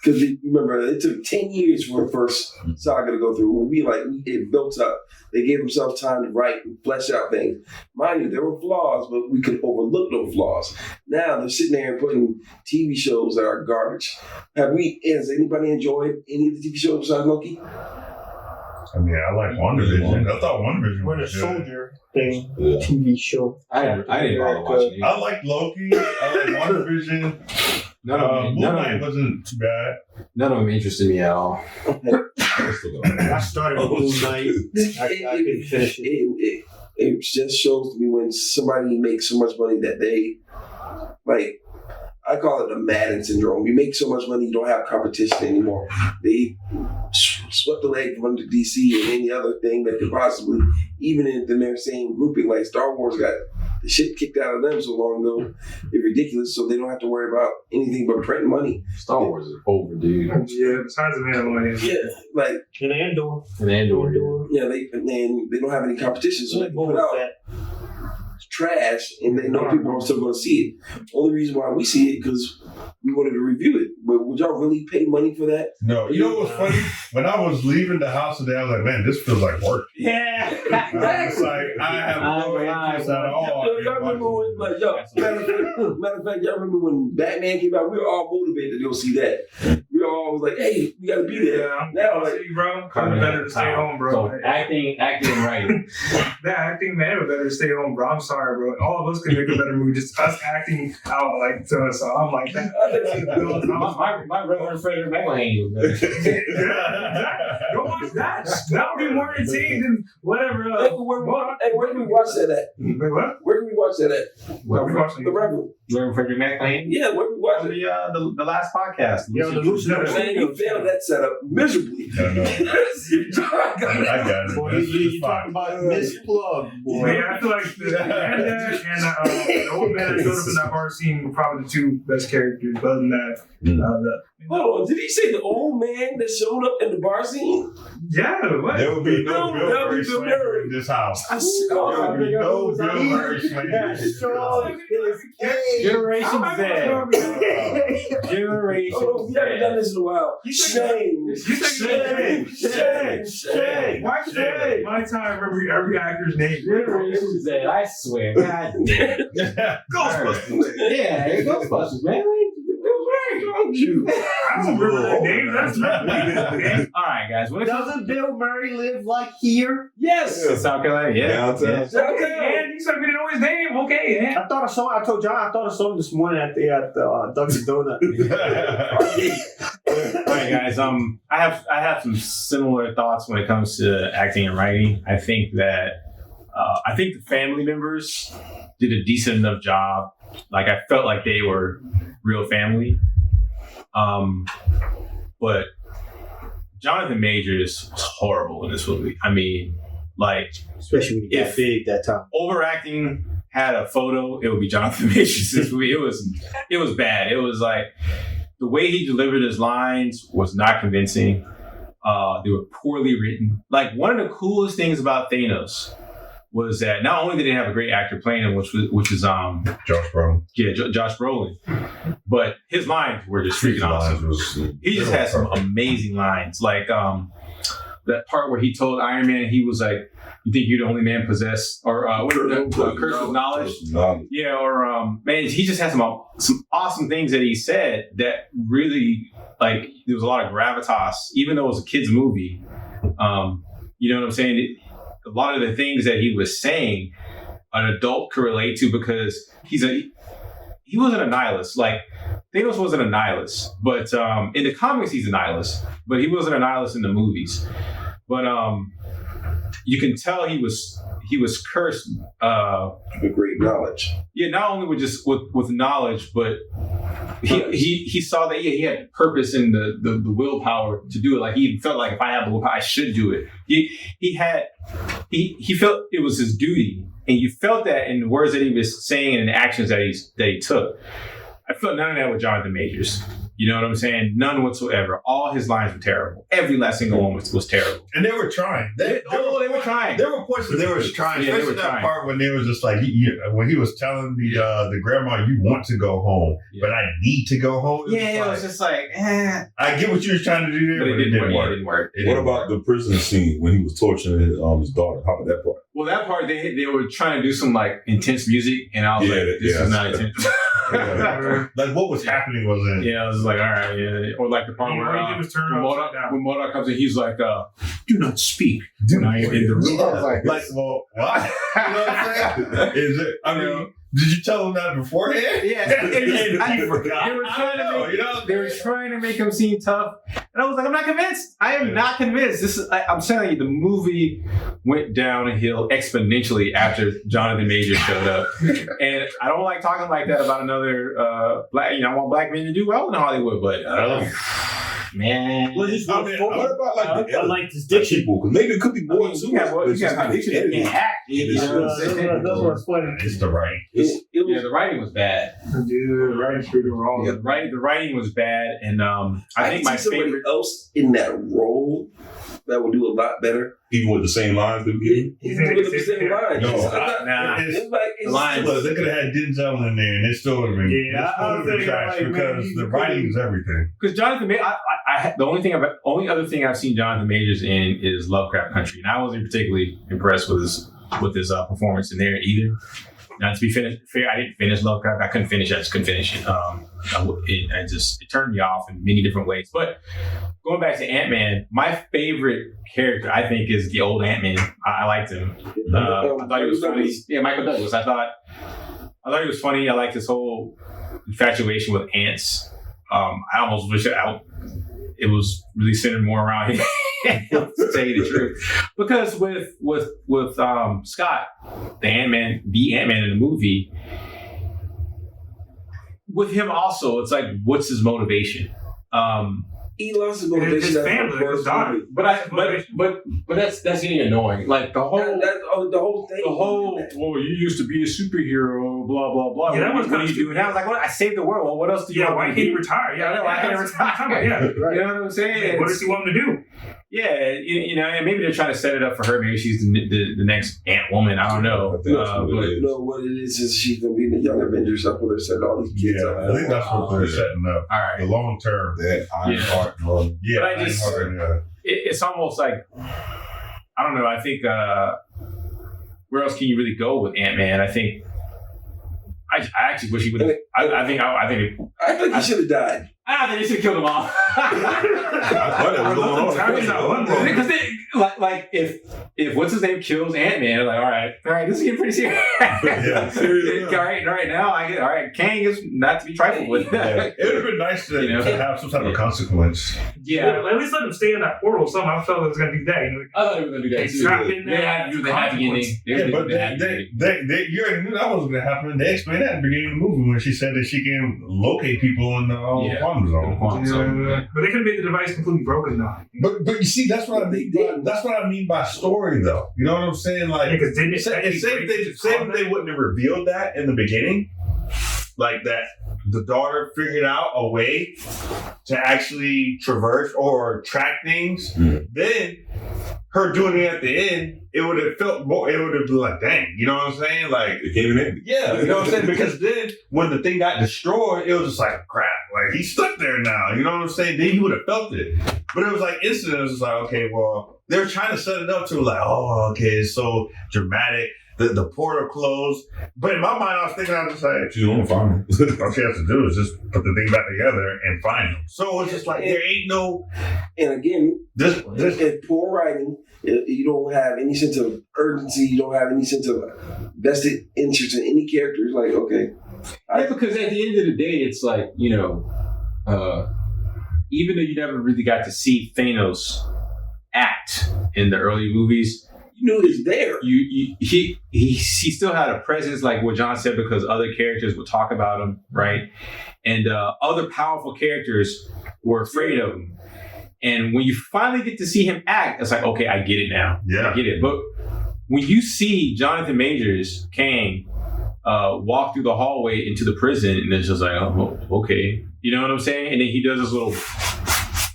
Because remember, it took 10 years for the first saga to go through. When it built up, they gave themselves time to write and flesh out things. Mind you, there were flaws, but we could overlook those flaws. Now they're sitting there and putting TV shows that are garbage. Has anybody enjoyed any of the TV shows besides Loki? I mean, I like WandaVision. I thought WandaVision Winter was good. Soldier thing, TV show. I didn't bother watching it. I like Loki. I like WandaVision. Moon Knight wasn't too bad. None of them interested me at all. I started with Moon Knight. I couldn't finish it. It just shows to me when somebody makes so much money that they, like, I call it the Madden syndrome. You make so much money, you don't have competition anymore. They swept the leg from under DC and any other thing that could possibly, even in their same grouping, like Star Wars got the shit kicked out of them so long ago. It's ridiculous, so they don't have to worry about anything but printing money. Star Wars is over, dude. Yeah, besides the Mandalorian. Yeah, like And Andor. And Andor. yeah, they don't have any competition, so they can put out trash, and they know people are still going to see it. Only reason why we see it because we wanted to review it. But would y'all really pay money for that? No, you know what's funny? When I was leaving the house today, I was like, man, this feels like work. Yeah. I was like, I have no interest at all. Y'all remember when, like, matter of fact, y'all remember when Batman came out? We were all motivated to go see that. We were all like, hey, we got to be there. Yeah, Now, like, bro, kind of better to stay home, bro. So acting and writing. That acting, man, it was better to stay home, bro. I'm sorry, bro. All of us can make a better movie. Just us acting out like to us. So I'm like that. My Reverend Frederick McElhaney was better. Go watch that. That would be more entertaining than whatever. Where can we watch that at? Wait, what? Where can we watch that at? What we watching? The Reverend. Reverend Frederick McElhaney? Yeah, where can we watch it? The last podcast. Yeah, the Lucent Trupe. Man, you failed that setup miserably. I know. I got it. Boy, This you is talking about misplug, boy. Man, I feel like the old man that showed up in that bar scene were probably the two best characters. Other than that, Hold on, did he say the old man that showed up in the bar scene? yeah, what? There will be no No, Bill that would Murray be Bill slander Murray. in this house. I There will be no Bill Murray slander in That this show house. is gay. Generation Z. Oh, Generation we haven't done this in a while. Shame. Shame. Why shame? My time, remember every actor's name. Generation Z. I swear. God. Ghostbusters. Yeah, Ghostbusters, man. Don't you? I don't remember that name. That's man. All right, guys. When it comes Doesn't Bill Murray live like here? Yes. to South Carolina, yeah. Downtown. Okay, and you said we didn't know his name. Okay, man. I thought I saw. I told John I thought I saw him this morning at Dunkin' Donut. All right, guys. I have some similar thoughts when it comes to acting and writing. I think the family members did a decent enough job. Like I felt like they were real family. But Jonathan Majors was horrible in this movie. I mean, like, Especially when he got big that time. overacting had a photo, it would be Jonathan Majors. This movie, it was bad. It was like the way he delivered his lines was not convincing. They were poorly written. Like one of the coolest things about Thanos was that not only did they have a great actor playing him, which is Josh Brolin. Josh Brolin, but his lines were just freaking awesome. He just had some amazing lines, like that part where he told Iron Man, he was like, "You think you're the only man possessed, or what the curse of knowledge?" Yeah, or man, he just had some awesome things that he said that really, like, there was a lot of gravitas, even though it was a kids' movie. You know what I'm saying? A lot of the things that he was saying, an adult could relate to because he wasn't a nihilist. Like Thanos wasn't a nihilist, but in the comics he's a nihilist, but he wasn't a nihilist in the movies. But you can tell he was cursed With great knowledge. Yeah, not only with knowledge, but he saw that he had purpose and the willpower to do it. Like he felt like if I have the willpower, I should do it. He felt it was his duty, and you felt that in the words that he was saying and the actions that he took. I felt none of that with Jonathan Majors. You know what I'm saying? None whatsoever. All his lines were terrible. Every last single one was terrible. And they were trying. They were trying. There were points where they were trying. Yeah, they Especially were that trying. part when they were just like, when he was telling the grandma, "You want to go home, but I need to go home." It was just like, I get what you were trying to do there, but it didn't work. What about the prison scene when he was torturing his daughter? How about that part? Well, that part they were trying to do some like intense music, and I was like, "This is not intense." Like what was happening wasn't. Yeah, I was like, "All right," yeah. Or like the part where when MODOK comes in, he's like, "Do not speak when I am in the room." I was like, Well, what? You know what I'm saying? Is it? I mean, did you tell him that beforehand? Yeah, He forgot. They were trying to make him seem tough, and I was like, "I'm not convinced. I am not convinced." I'm telling you, the movie went downhill exponentially after Jonathan Majors showed up, and I don't like talking like that about another black. I want black men to do well in Hollywood, but man, What about like the I like this diction. people? Because maybe it could be more too. you got diction that can't act. That's what's funny. It's the right. It's It was, the writing was bad. Dude, right through the wrong. Yeah, the writing was bad, and I think my somebody favorite. else in that role that would do a lot better. Even with the same lines that we get. You think With they the could same line. No, Nah. It's like The lines. Well, they could have had Denzel in there, and it still would have been. Yeah, it still I would was have been thinking, trash like, because maybe the you writing is everything. Because Jonathan, the only other thing I've seen Jonathan Majors in is Lovecraft Country, and I wasn't particularly impressed with his performance in there either. Now, to be fair, I didn't finish Lovecraft. I couldn't finish it. I just couldn't finish it. It turned me off in many different ways. But going back to Ant-Man, my favorite character, I think, is the old Ant-Man. I liked him. I thought he was funny. Yeah, Michael Douglas. I thought he was funny. I liked his whole infatuation with ants. I almost wish it was really centered more around him. To tell you the truth, because with Scott, the Antman in the movie, with him also, it's like, what's his motivation? He lost his motivation. His family, his daughter. But that's getting annoying. Like the whole thing. Well, you used to be a superhero, blah blah blah. Yeah, that was what are you doing now? I was like, I saved the world. Well, what else do you? Why can't he retire? Why can't he retire? Yeah, Right. You know what I'm saying? What does he want him to do? Yeah, and maybe they're trying to set it up for her. Maybe she's the next Ant Woman. I don't know. What it is she's gonna be in the Young Avengers up where they're setting all these kids Yeah, up. I think that's what they're setting up. All right. The long term. That Ironheart. Yeah, But I just- Ironheart, It's almost like, I don't know. I think where else can you really go with Ant-Man? I think I actually wish he would have. I think he should have died. I think they should have killed him off. I thought that was going on. Because like if what's his name kills Ant-Man, they're like, all right, this is getting pretty serious. Yeah, seriously. All right, now I get all right. Kang is not to be trifled with. Yeah. It would have been nice to, to have some type of consequence. Yeah, At least let him stay in that portal. Somehow I felt it was going to do that. I thought they were going to do that too. Trapped in They there. had to do the happy ending. Yeah, but you already knew that wasn't going to happen. They explained that at the beginning of the movie when she said that she can locate people in the quantum zone. But they could have made the device completely broken though. But you see, that's what I mean. That's what I mean by story, though. You know what I'm saying? Like, Because didn't it say if they wouldn't have revealed that in the beginning, like that the daughter figured out a way to actually traverse or track things, then her doing it at the end, it would have felt more, it would have been like, dang, you know what I'm saying? Like, It came in. yeah, you know what I'm saying? Because then when the thing got destroyed, it was just like, crap, like he's stuck there now, you know what I'm saying? Then you would have felt it. But it was like instant, it was just like, okay, well, they're trying to set it up to like, oh, okay, it's so dramatic. The portal closed. But in my mind, I was thinking, I was just like, She's going to find him. all she has to do is just put the thing back together and find him. So it's just like, there ain't no... And again, This it's poor writing. You don't have any sense of urgency. You don't have any sense of vested interest in any character. It's like, okay. Yeah, because at the end of the day, it's like, even though you never really got to see Thanos act in the early movies, You knew it's there. He still had a presence, like what John said, because other characters would talk about him, right? And other powerful characters were afraid of him. And when you finally get to see him act, it's like, okay, I get it now. Yeah. I get it. But when you see Jonathan Majors, Kang, walk through the hallway into the prison, and it's just like, oh, okay. You know what I'm saying? And then he does this little...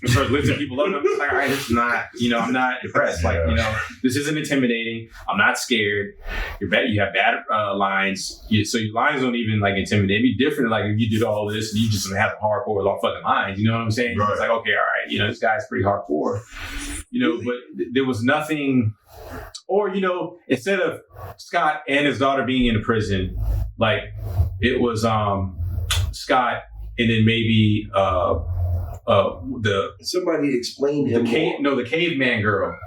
starts lifting people up, and I'm just like, all right, it's not, I'm not impressed. Like, this isn't intimidating. I'm not scared. You're bad. You have bad lines. So your lines don't even like intimidate. It'd be different, like if you did all this and you just have hardcore long fucking lines. You know what I'm saying? Right. It's like, okay, all right, this guy's pretty hardcore. But there was nothing. Or instead of Scott and his daughter being in the prison, like it was Scott and then maybe. Somebody explained him. The caveman girl.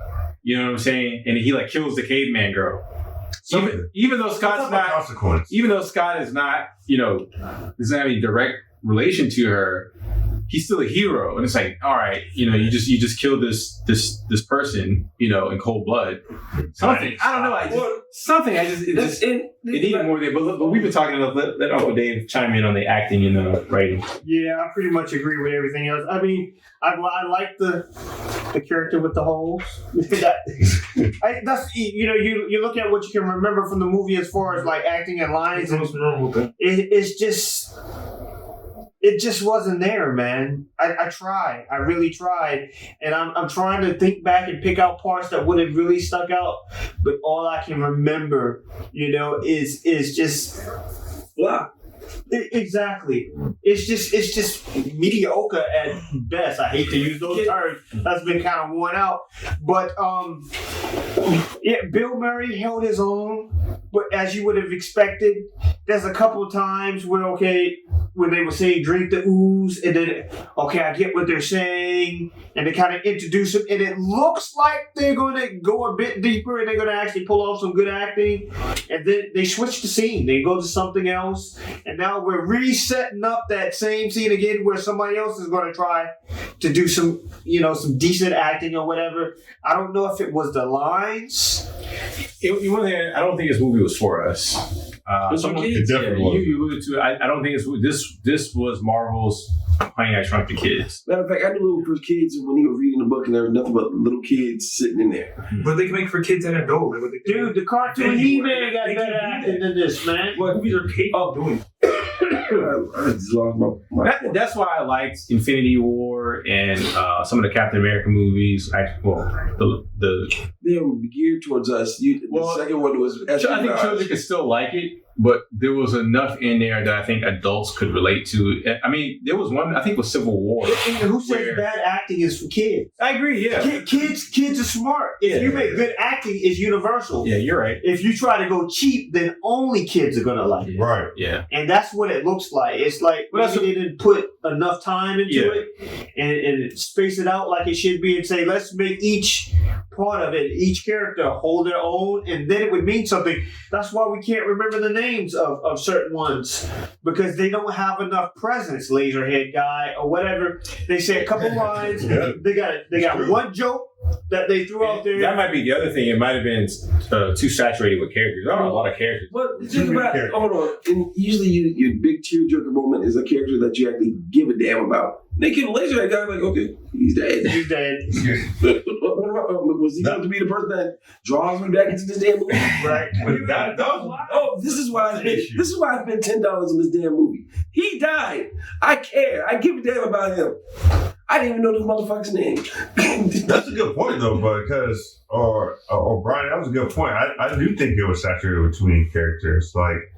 You know what I'm saying? And he like kills the caveman girl. Even though Scott's not, even though Scott is not, doesn't have any direct relation to her, he's still a hero, and it's like, all right, you just killed this person, in cold blood. Something I don't know. It needed more there. But we've been talking. Let Uncle Dave chime in on the acting and the writing. Yeah, I pretty much agree with everything else. I mean, I like the character with the holes. That's you look at what you can remember from the movie as far as like acting and lines, and it just wasn't there, man. I tried. I really tried. And I'm trying to think back and pick out parts that would have really stuck out. But all I can remember, is just blah. Exactly. It's just mediocre at best. I hate to use those terms. That's been kind of worn out. But Bill Murray held his own. But as you would have expected, there's a couple of times where when they would say drink the ooze, and then I get what they're saying, and they kind of introduce him, and it looks like they're going to go a bit deeper, and they're going to actually pull off some good acting, and then they switch the scene. They go to something else, and now we're resetting up that same scene again where somebody else is going to try to do some decent acting or whatever. I don't know if it was the lines. I don't think this movie was for us. It definitely was. You alluded to it. I don't think this was Marvel's Honey, I Shrunk the Kids. Matter of fact, I knew it was for kids when he was reading the book and there was nothing but little kids sitting in there. But they can make for kids and adults. Dude, the cartoon He-Man got better acting than this, man. What movies are capable of doing? I just lost my That's why I liked Infinity War and some of the Captain America movies. They were geared towards us. The second one was. I think children could still like it, but there was enough in there that I think adults could relate to. I mean, there was one. I think it was Civil War. And who says bad acting is for kids? I agree. Yeah, kids are smart. If you make good acting, it's universal. Yeah, you're right. If you try to go cheap, then only kids are gonna like it. Right. Yeah. And that's what it looks like. It's like they didn't put enough time into it and space it out like it should be, and say, let's make each part of it, each character hold their own, and then it would mean something. That's why we can't remember the names of certain ones, because they don't have enough presence. Laserhead guy or whatever. They say a couple lines. They got one joke that they threw out there. That might be the other thing. It might have been too saturated with characters. There are a lot of characters. But think about it. Hold on. And usually your big tearjerker moment is a character that you actually give a damn about. They kill Laserhead guy, like, okay, he's dead. He's dead. Was he going to be the person that draws me back into this damn movie? Right. This is why I spent $10 on this damn movie. He died. I care. I give a damn about him. I didn't even know this motherfucker's name. That's a good point, though, because Brian, that was a good point. I do think it was saturated between characters. Like,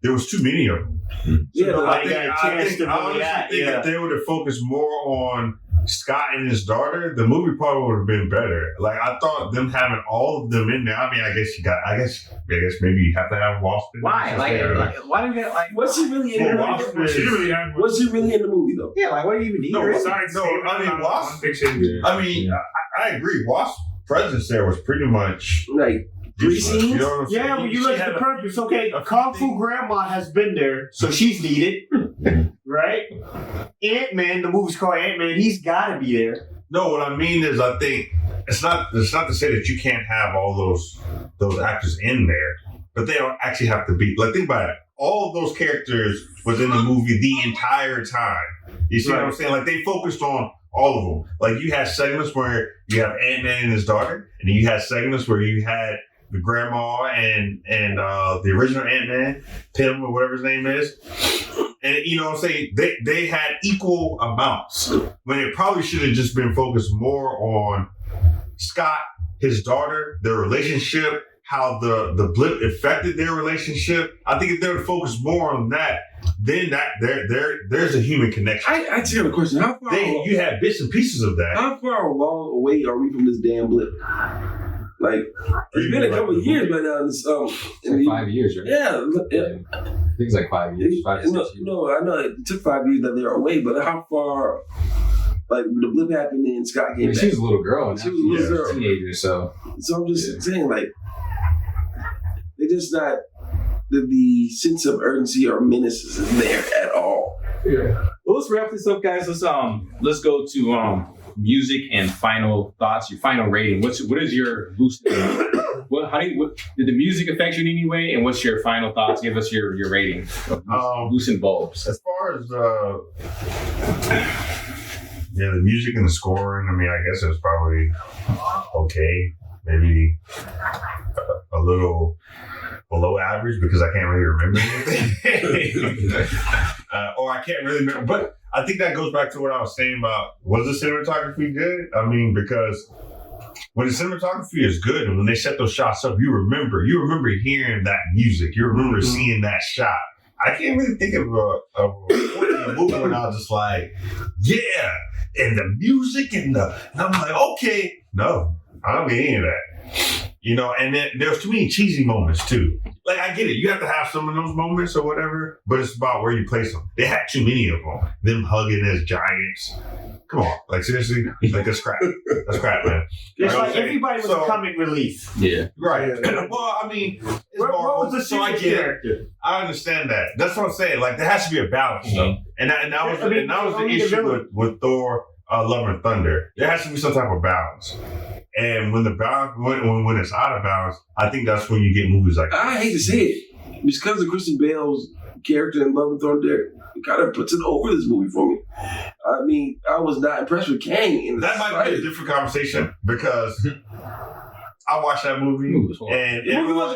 there was too many of them. Yeah, I think if they would have focused more on Scott and his daughter, the movie probably would have been better. Like, I thought them having all of them in there. I mean, I guess maybe you have to have Wasp in there. Why? Why do you get was he really in the movie? Was he really in the movie though? Yeah, like what do you even need? I agree. Wasp's presence there was pretty much like. Three scenes? Yeah, when you look at the purpose, Kung Fu Grandma has been there, so she's needed, right? Antman, the movie's called Antman, he's got to be there. No, what I mean is, I think it's not to say that you can't have all those actors in there, but they don't actually have to be. Like, think about it. All of those characters was in the movie the entire time. You see what I'm saying? Like, they focused on all of them. Like, you had segments where you have Ant-Man and his daughter, and then you had segments where you had the grandma and the original Ant-Man, Tim or whatever his name is. And you know what I'm saying? They had equal amounts when it probably should have just been focused more on Scott, his daughter, their relationship, how the blip affected their relationship. I think if they would focus more on that, then there's a human connection. I just have a question. How far you had bits and pieces of that. How far away are we from this damn blip? Like, it's been a couple of years by now. It's like 5 years, right? Yeah. I think it's like 5 years. 5 to 6 years. No, I know it took 5 years that they were away, but how far, like, the blip happened and Scott came back? She was a little girl. And she was a little girl. A teenager, so. So I'm just saying, like, they just not, the sense of urgency or menace isn't there at all. Yeah. Well, let's wrap this up, guys. Let's go to music and final thoughts. Your final rating. What is your boost? Did the music affect you in any way? And what's your final thoughts? Give us your rating of Lucent Bulbs. As far as the music and the scoring, I mean, I guess it was probably okay. Maybe a little below average because I can't really remember anything. Or I can't really remember. But I think that goes back to what I was saying about, was the cinematography good? I mean, because when the cinematography is good and when they set those shots up, you remember hearing that music. You remember seeing that shot. I can't really think of a movie when I was just like, yeah, and the music and I'm like, okay, no, I don't get any of that. You know, and then there's too many cheesy moments too. Like, I get it. You have to have some of those moments or whatever, but it's about where you place them. They had too many of them. Them hugging as giants. Come on. Like, seriously? Like, that's crap. That's crap, man. It's like everybody was comic relief. Yeah. Right. Well, I mean, it's what was the so I get it. I understand that. That's what I'm saying. Like, there has to be a balance, though. And that was the issue with Thor, Love and Thunder. There has to be some type of balance. And when the balance, when it's out of balance, I think that's when you get movies like that. I hate to say it, because of Kristen Bale's character in Love and Thunder, it kind of puts it over this movie for me. I mean, I was not impressed with Kang. That might be a different conversation because I watched that movie and everyone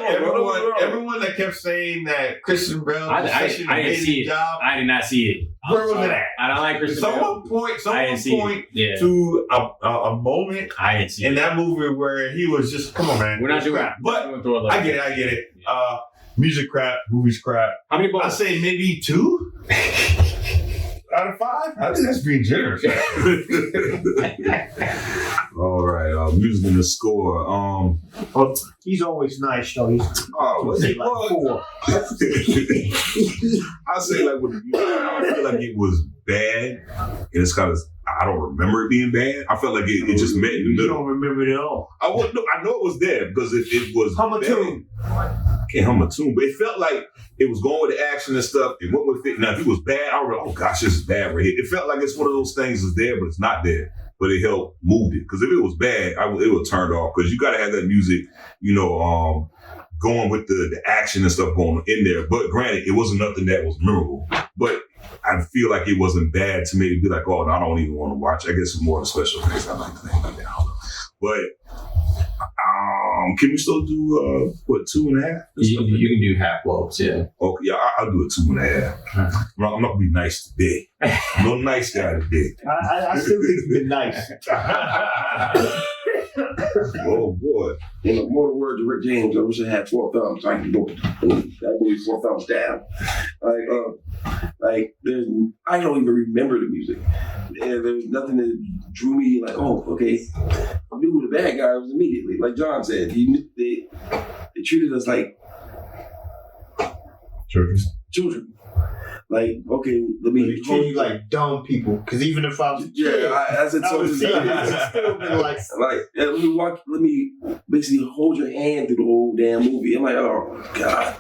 that kept saying that Kristen Bale I didn't see it. job. I did not see it. Where was it at? I don't like Kristen Bale. Someone point to a moment I didn't see in that movie where he was just, come on, man. We're not doing crap. But I get it. Music crap, movies crap. How many I say maybe 2 out of 5. I think that's being generous. All right, music and the score. He's always nice, though. What's it like 4. I say like with the music, I feel like it was bad, and it's kind of, I don't remember it being bad. I felt like it just met in the middle. You don't remember it at all. I know it was there because it was hum a tune. I can't hum a tune, but it felt like it was going with the action and stuff. It went with it. Now, if it was bad, I was like, oh gosh, this is bad right here. It felt like it's one of those things that's there, but it's not there. But it helped move it. Because if it was bad, it would turn it off. Because you got to have that music, going with the action and stuff going in there. But granted, it wasn't nothing that was memorable. But I feel like it wasn't bad to maybe be like, oh, no, I don't even want to watch. I guess it's more of the special things I like to think like that. I don't know. But can we still do 2.5? You can do half bulbs, yeah. Okay, yeah, I'll do a 2.5. I'm not gonna be nice today. No nice guy today. I still think you've been nice. Oh boy. More words of Rick James, I wish I had 4 thumbs. I can go that movie 4 thumbs down. Like I don't even remember the music. And there was nothing that drew me like, oh, okay. I knew who the bad guy was immediately. Like John said, they treated us like children. Like, okay, let me treat you like dumb people. Because even if I was as a still been like let me basically hold your hand through the whole damn movie. I'm like, oh God.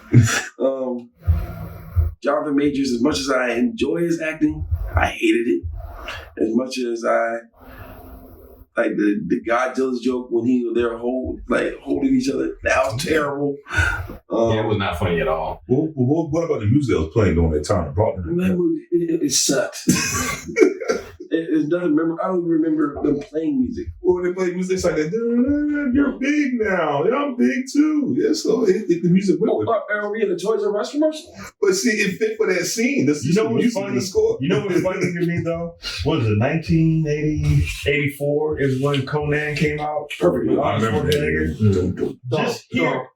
Jonathan Majors, as much as I enjoy his acting, I hated it. As much as I like the Godzilla's joke when they were holding each other, that was terrible. It was not funny at all. What about the music that was playing during that time? That movie, it sucked. It's nothing memorable. I don't even remember them playing music. Well, they play music, it's like, you're big now. Yeah, I'm big too. Yeah, so the music went with it. Are we in the Toys R Us commercial? But see, it fit for that scene. That's you know the what's music funny? and the score. You know what's funny to me though? What was it, 1984 is when Conan came out? Perfect. I remember that.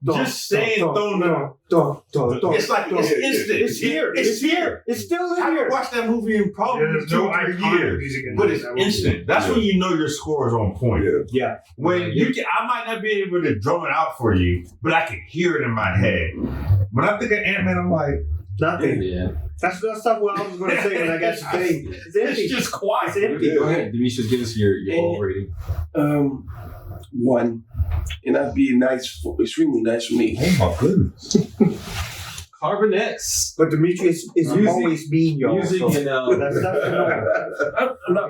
Just saying Thunder. It's like it's instant. It's here. It's here. It's still in I here. haven't watched that movie in probably 2 or 3 years, but it's instant. That's when you know your score is on point. Yeah. When I might not be able to drum it out for you, but I can hear it in my head. When I think of Antman, I'm like, nothing. Yeah. That's what I was going to say when I got your thing. It's empty. it's just quiet. It's empty. Go ahead, Demetrius, give us your whole rating. 1, and that'd be extremely nice for me. Oh my goodness. Carbon X. But Demetrius is Music- always mean, y'all. Music so and that's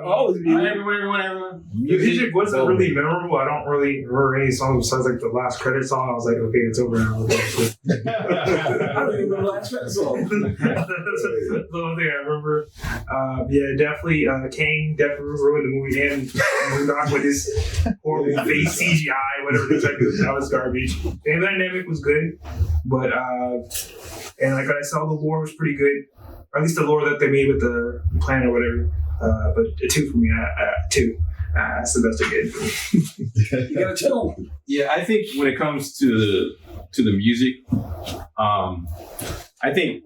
always be everyone. The music wasn't really memorable. I don't really remember any songs besides like the last credit song. I was like, okay, it's over now. I don't even remember the last track song. That's the only thing I remember. Yeah, definitely. Kang definitely ruined the movie, and Murdoch with his horrible face CGI, whatever they tried to do. That was garbage. The dynamic was good, but and like I saw, the lore was pretty good. Or at least the lore that they made with the planet or whatever. But a 2 for me. 2. That's the best I get. You got a 2. Yeah, I think when it comes to the music, I think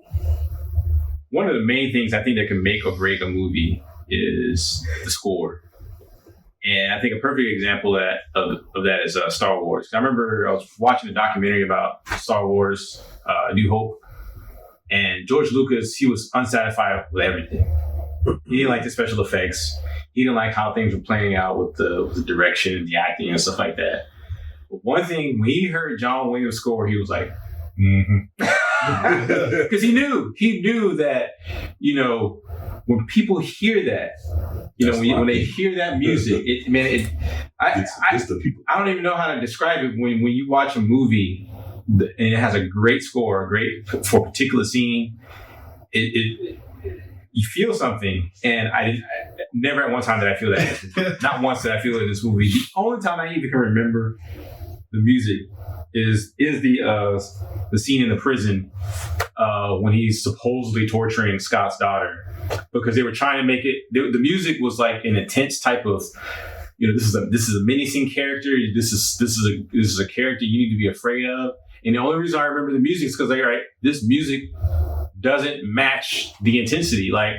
one of the main things I think that can make or break a movie is the score. And I think a perfect example of that is Star Wars. I remember I was watching a documentary about Star Wars, New Hope, and George Lucas, he was unsatisfied with everything. He didn't like the special effects. He didn't like how things were playing out with the direction and the acting and stuff like that. But one thing, when he heard John Williams' score, he was like, because he knew that, when people hear that, when they hear that music, It's the people. I don't even know how to describe it. When you watch a movie and it has a great score, for a particular scene, you feel something. And I never at one time did I feel that. Not once did I feel it in this movie. The only time I even can remember the music is the scene in the prison when he's supposedly torturing Scott's daughter, because they were trying to make it. The music was like an intense type of, this is a menacing character. This is a character you need to be afraid of. And the only reason I remember the music is because this music doesn't match the intensity. Like,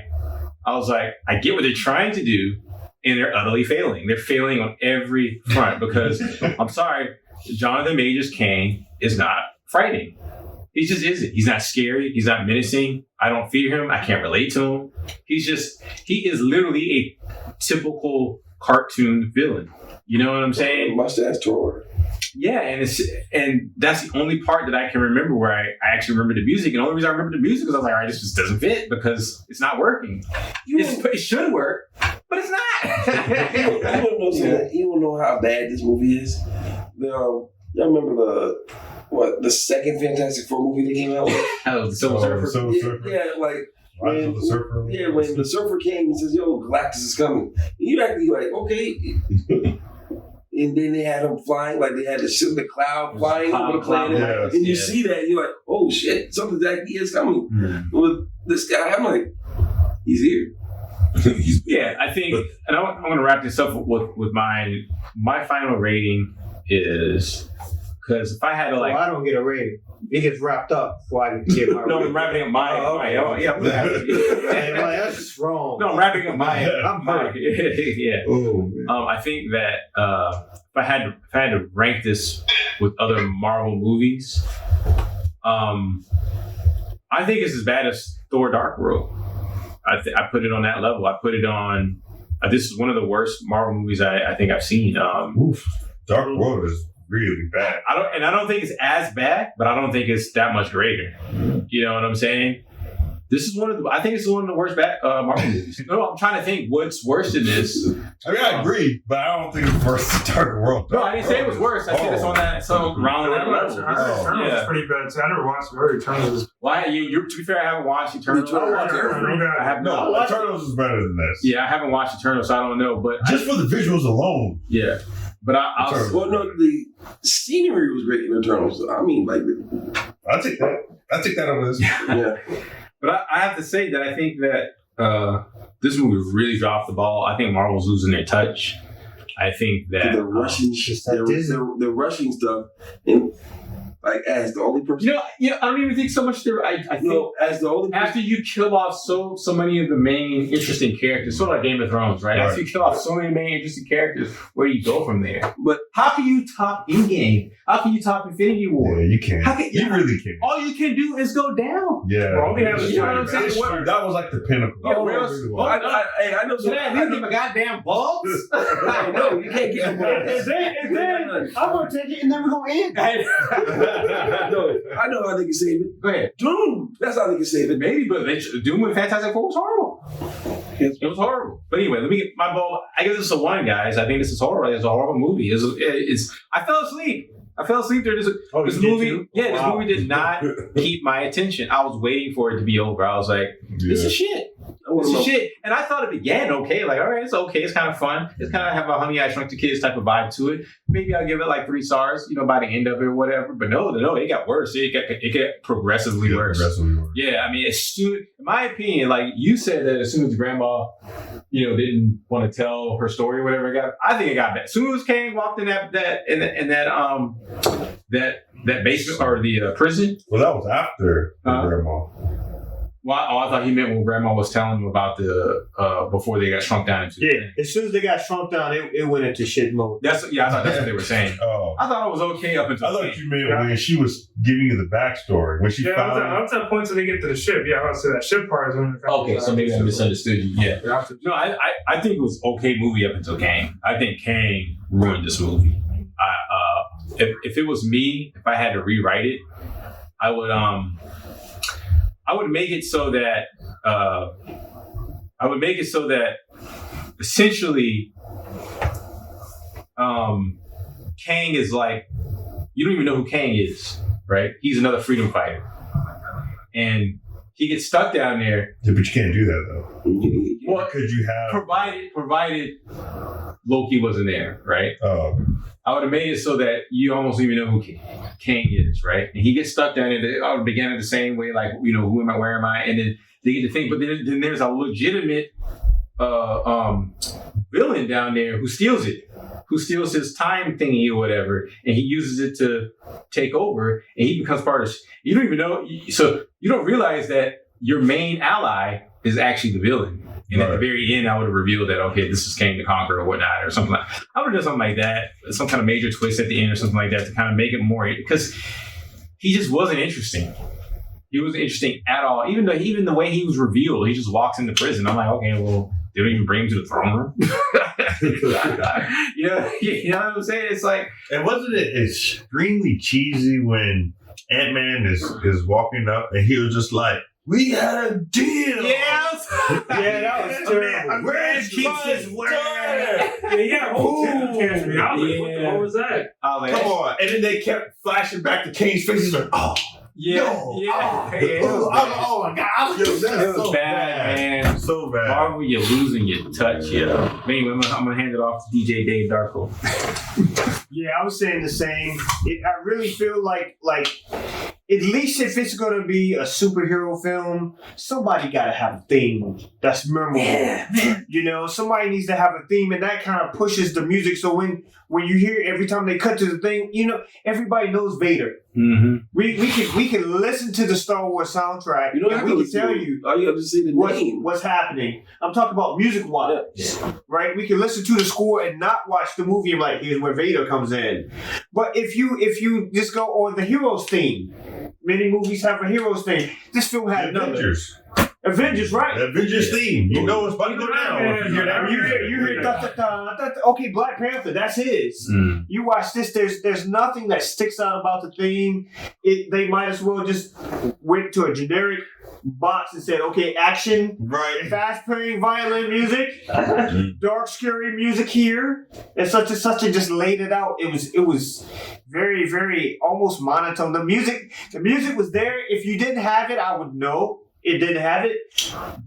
I was like, I get what they're trying to do, and they're utterly failing. They're failing on every front because I'm sorry, Jonathan Majors Kang is not frightening. He just isn't. He's not scary. He's not menacing. I don't fear him. I can't relate to him. He is literally a typical cartoon villain. You know what I'm saying? Mustache twirler. Yeah, and that's the only part that I can remember where I actually remember the music. And the only reason I remember the music is I was like, all right, this just doesn't fit because it's not working. It should work, but it's not. You don't know how bad this movie is. Y'all remember the second Fantastic Four movie that came out with? Oh, the Silver Surfer. Yeah, like Rise of the Surfer. Yeah, when the Surfer came and says, "Yo, Galactus is coming," and you actually like, okay. And then they had him flying, like they had the cloud flying over the planet. Yes, and you see that, you're like, oh shit, something that is coming. With this guy, I'm like, he's here. Yeah, I think, and I'm going to wrap this up with my final rating is, because if I had to I don't get a rating. It gets wrapped up before I get my No, I'm wrapping up that's just wrong. No, I'm wrapping up I'm hurt. Yeah. Oh, man. I think that if I had to rank this with other Marvel movies, I think it's as bad as Thor: Dark World. I put it on that level. I put it on. This is one of the worst Marvel movies I think I've seen. Dark World is really bad. I don't think it's as bad, but I don't think it's that much greater. You know what I'm saying? This is I think it's one of the worst Marvel movies. No, I'm trying to think what's worse than this. I mean, I agree, but I don't think it's worse than Dark World. No, I didn't say it was worse. I said it's on that round that level. Eternals is pretty bad too. I never watched Eternals. Why? To be fair, I haven't watched Eternals. I have No, Eternals is better than this. Yeah, I haven't watched Eternals, so I don't know. But just for the visuals alone. Yeah. But the scenery was great in Eternals. I mean, like, I'll take that over this. Yeah. But I have to say that I think that this movie really dropped the ball. I think Marvel's losing their touch. I think that the Russian the Russian stuff, and like as the only person. I don't even think so much there. I think as the only person, after you kill off so many of the main interesting characters, sort of like Game of Thrones, right? After you kill off so many main interesting characters, where do you go from there? But how can you top Endgame? How can you top Infinity War? Yeah, you can't. You really can't. All you can do is go down. Yeah. We're only having you know what I'm saying? That was like the pinnacle. Yeah, where else? I know. Can I at least give a goddamn bulbs? No, you can't get them. And then I'm gonna take it, and then we're gonna end. I know how they can save it. Go ahead. Doom. That's how they can save it. Maybe, but Doom and Fantastic Four was horrible. It was horrible. But anyway, let me get my ball. I give this a 1, guys. I think this is horrible. It's a horrible movie. I fell asleep. during this movie. Too? Yeah, this movie did not keep my attention. I was waiting for it to be over. I was like, this is shit. This is shit. And I thought it began okay. Like, all right, it's okay. It's kind of fun. It's kind of have a Honey, I Shrunk the Kids type of vibe to it. Maybe I'll give it like 3 stars, by the end of it or whatever. But no, it got worse. It got progressively worse. Yeah, I mean, in my opinion, like you said that as soon as grandma, didn't want to tell her story or whatever, I think it got bad. As soon as Kang walked in that basement or the prison. Well, that was after grandma. Well, I thought he meant when grandma was telling him about the before they got shrunk down into. Yeah, as soon as they got shrunk down, it went into shit mode. I thought that's what they were saying. I thought it was okay up until. I thought you meant when she was giving you the backstory when she found. I was at points when they get to the ship. Yeah, I was to that ship part is when. Okay, so maybe I misunderstood you. Yeah. No, I think it was okay movie up until Kang. I think Kang ruined this movie. If it was me, if I had to rewrite it, I would make it so that essentially Kang is like, you don't even know who Kang is, right? He's another freedom fighter. And he gets stuck down there. Yeah, but you can't do that though. Well, could you have provided Loki wasn't there, right? I would have made it so that you almost don't even know who Kang is, right? And he gets stuck down there. They began it the same way, like, who am I, where am I? And then they get to think, but then there's a legitimate villain down there who steals his time thingy or whatever, and he uses it to take over, and he becomes part of. You don't even know, so you don't realize that your main ally is actually the villain. And at the very end, I would have revealed that, okay, this is Kang the Conqueror or whatnot, or something like that. I would have done something like that, some kind of major twist at the end or something like that to kind of make it more, because he just wasn't interesting. He wasn't interesting at all. Even the way he was revealed, he just walks into prison. I'm like, okay, well, they don't even bring him to the throne room. you know what I'm saying? It's like, and wasn't it extremely cheesy when Antman is walking up and he was just like, "We had a deal." Yes. Yeah, that was terrible. Where keeps his word? Yeah, what was that? Come on. And then they kept flashing back to Kane's face. He's like, oh. Yeah. Oh my God. It was so bad, man. So bad. Marvel, you're losing your touch, Anyway, I'm going to hand it off to DJ Dave Darko. Yeah, I was saying the same. I really feel like at least if it's going to be a superhero film, somebody got to have a theme that's memorable. Yeah, man. Somebody needs to have a theme, and that kind of pushes the music. So when you hear every time they cut to the thing, everybody knows Vader. Mm-hmm. We can listen to the Star Wars soundtrack, and we can tell you all you have to see the name. What's happening. I'm talking about music-wise, right? We can listen to the score and not watch the movie and like, here's where Vader comes in. But if you just go on the hero's theme, many movies have a hero's theme. This film had another. Avengers, right? The Avengers theme. You know it's about to go down. You hear da-da-da. Okay, Black Panther, that's his. You watch this, there's nothing that sticks out about the theme. They might as well just went to a generic box and said, okay, action, right, fast playing violin music, dark scary music here, and such and just laid it out. It was very, very almost monotone. The music was there. If you didn't have it, I would know it didn't have it,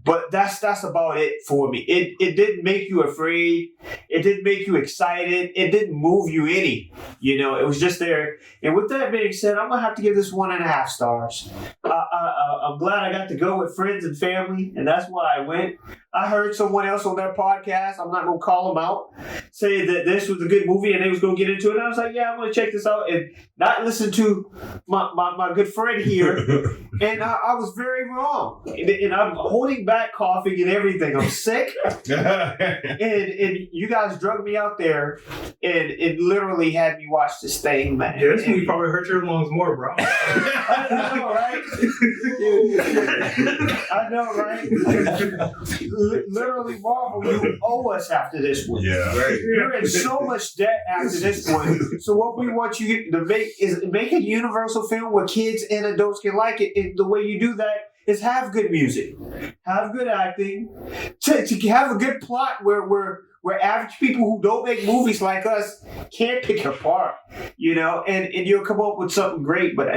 but that's about it for me. It didn't make you afraid. It didn't make you excited. It didn't move you any. It was just there. And with that being said, I'm gonna have to give this 1.5 stars. I'm glad I got to go with friends and family, and that's why I went. I heard someone else on their podcast, I'm not going to call them out, say that this was a good movie and they was going to get into it. And I was like, yeah, I'm going to check this out and not listen to my good friend here. And I was very wrong. And I'm holding back coughing and everything. I'm sick. and you guys drugged me out there and it literally had me watch this thing, man. Yeah, this movie probably hurt your lungs more, bro. I know, right? literally, Marvel, you owe us after this one. Yeah. Right. You're in so much debt after this one. So what we want you to make is make a universal film where kids and adults can like it. And the way you do that is have good music, have good acting, to have a good plot where average people who don't make movies like us can't pick it apart, and you'll come up with something great, but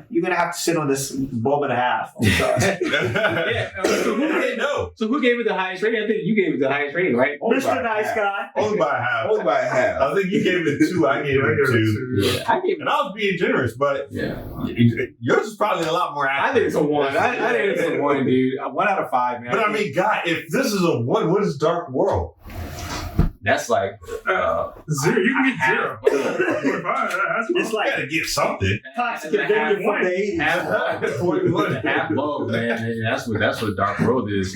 you're going to have to sit on this bulb and a half. I'm sorry. So who gave it the highest rating? I think you gave it the highest rating, right? Mr. Nice Guy. Only by half. Only by half. I think you gave it 2. I gave it 2. Yeah, I gave it. And I was being generous, but yours is probably a lot more I accurate. think it's a 1. I think it's a 1, dude. 1 out of 5, man. But I mean, God, if this is a 1, what is Dark World? That's like 0. You can get 0. It's You gotta get something. Toxic Avenger from the 80s. half love, man. That's what Dark World is.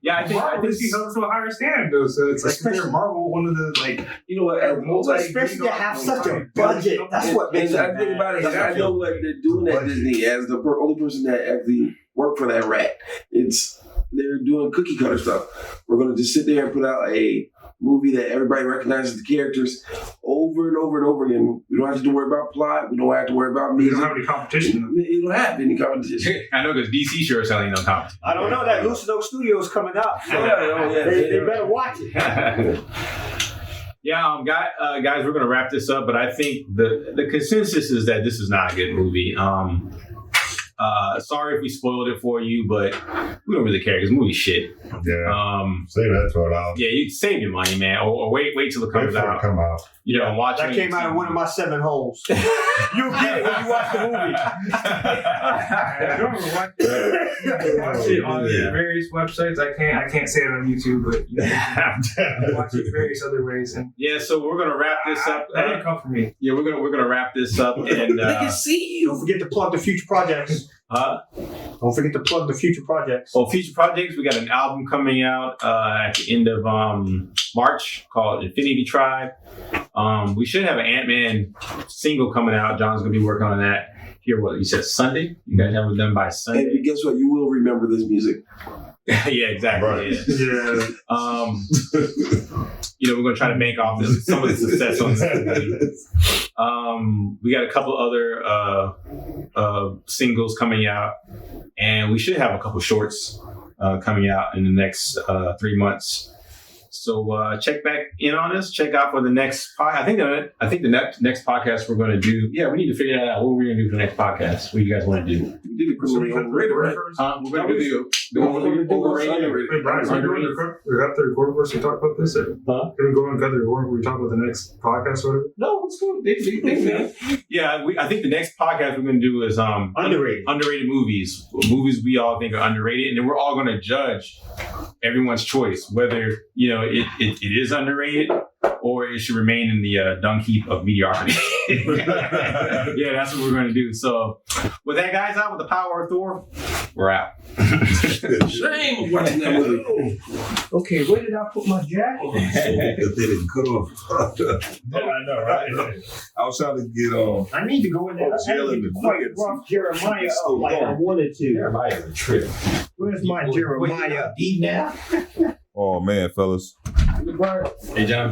Yeah, I think he held to a higher standard, though. So it's like Especially- Marvel, one of the You know what? Especially to have such a budget. That's what makes And it I think about it. bad. I know what they're doing at Disney as the only person that actually worked for that rat. They're doing cookie cutter stuff. We're going to just sit there and put out a movie that everybody recognizes the characters over and over and over again. We don't have to worry about plot. We don't have to worry about you music. don't have any competition. You don't have any competition. I know because DC sure is selling no comics. I don't know that Lucent Studios coming up. So Yeah. they better watch it. Yeah, guys, we're gonna wrap this up, but I think the consensus is that this is not a good movie. Sorry if we spoiled it for you, but we don't really care because the movie's shit. Yeah. Save that $12. Yeah, you save your money, man, or wait till it comes out. Come out. Watch That it. came out of one of my 7 holes. You'll get it when you watch the movie. Watch it on various websites. I can't say it on YouTube, but you can watch it various other ways. And Yeah, so we're gonna wrap this up. that didn't come from me. Yeah, we're gonna wrap this up, and Don't forget to plug the future projects. Don't forget to plug the future projects. future projects. We got an album coming out at the end of March called Infinity Tribe. We should have an Antman single coming out. John's gonna be working on that. Here, what you said Sunday? You guys have it done by Sunday? And guess what? You will remember this music. Yeah, exactly. Right. Yeah. We're gonna try to bank off some of the success on this. We got a couple other singles coming out, and we should have a couple shorts coming out in the next 3 months. So check back in on us. Check out for the next podcast. I think the next podcast we're going to do. Yeah, we need to figure that out. What we're going to do for the next podcast. What do you guys want to do? You did it So we cut the right? We're going to do the overrated. Wait, Brian, can we go into we have to record first to talk about this? Or Huh? can we go and cut the record when we talk about the next podcast or whatever? No, it's cool. Yeah, I think the next podcast we're going to do is underrated movies we all think are underrated, and then we're all going to judge everyone's choice whether it is underrated or it should remain in the dung heap of mediocrity. Yeah, that's what we're going to do. So with that, guys, out with the power of Thor, we're out. Shame of watching that movie. Okay, where did I put my jacket? That they didn't cut off. I know, right? I was trying to get I need to go in there. I Jail in need to the quite buckets. rough Jeremiah up So like I long. wanted to. Jeremiah's a trip. Where's my Jeremiah? Deep now? Oh man, fellas. Hey, John.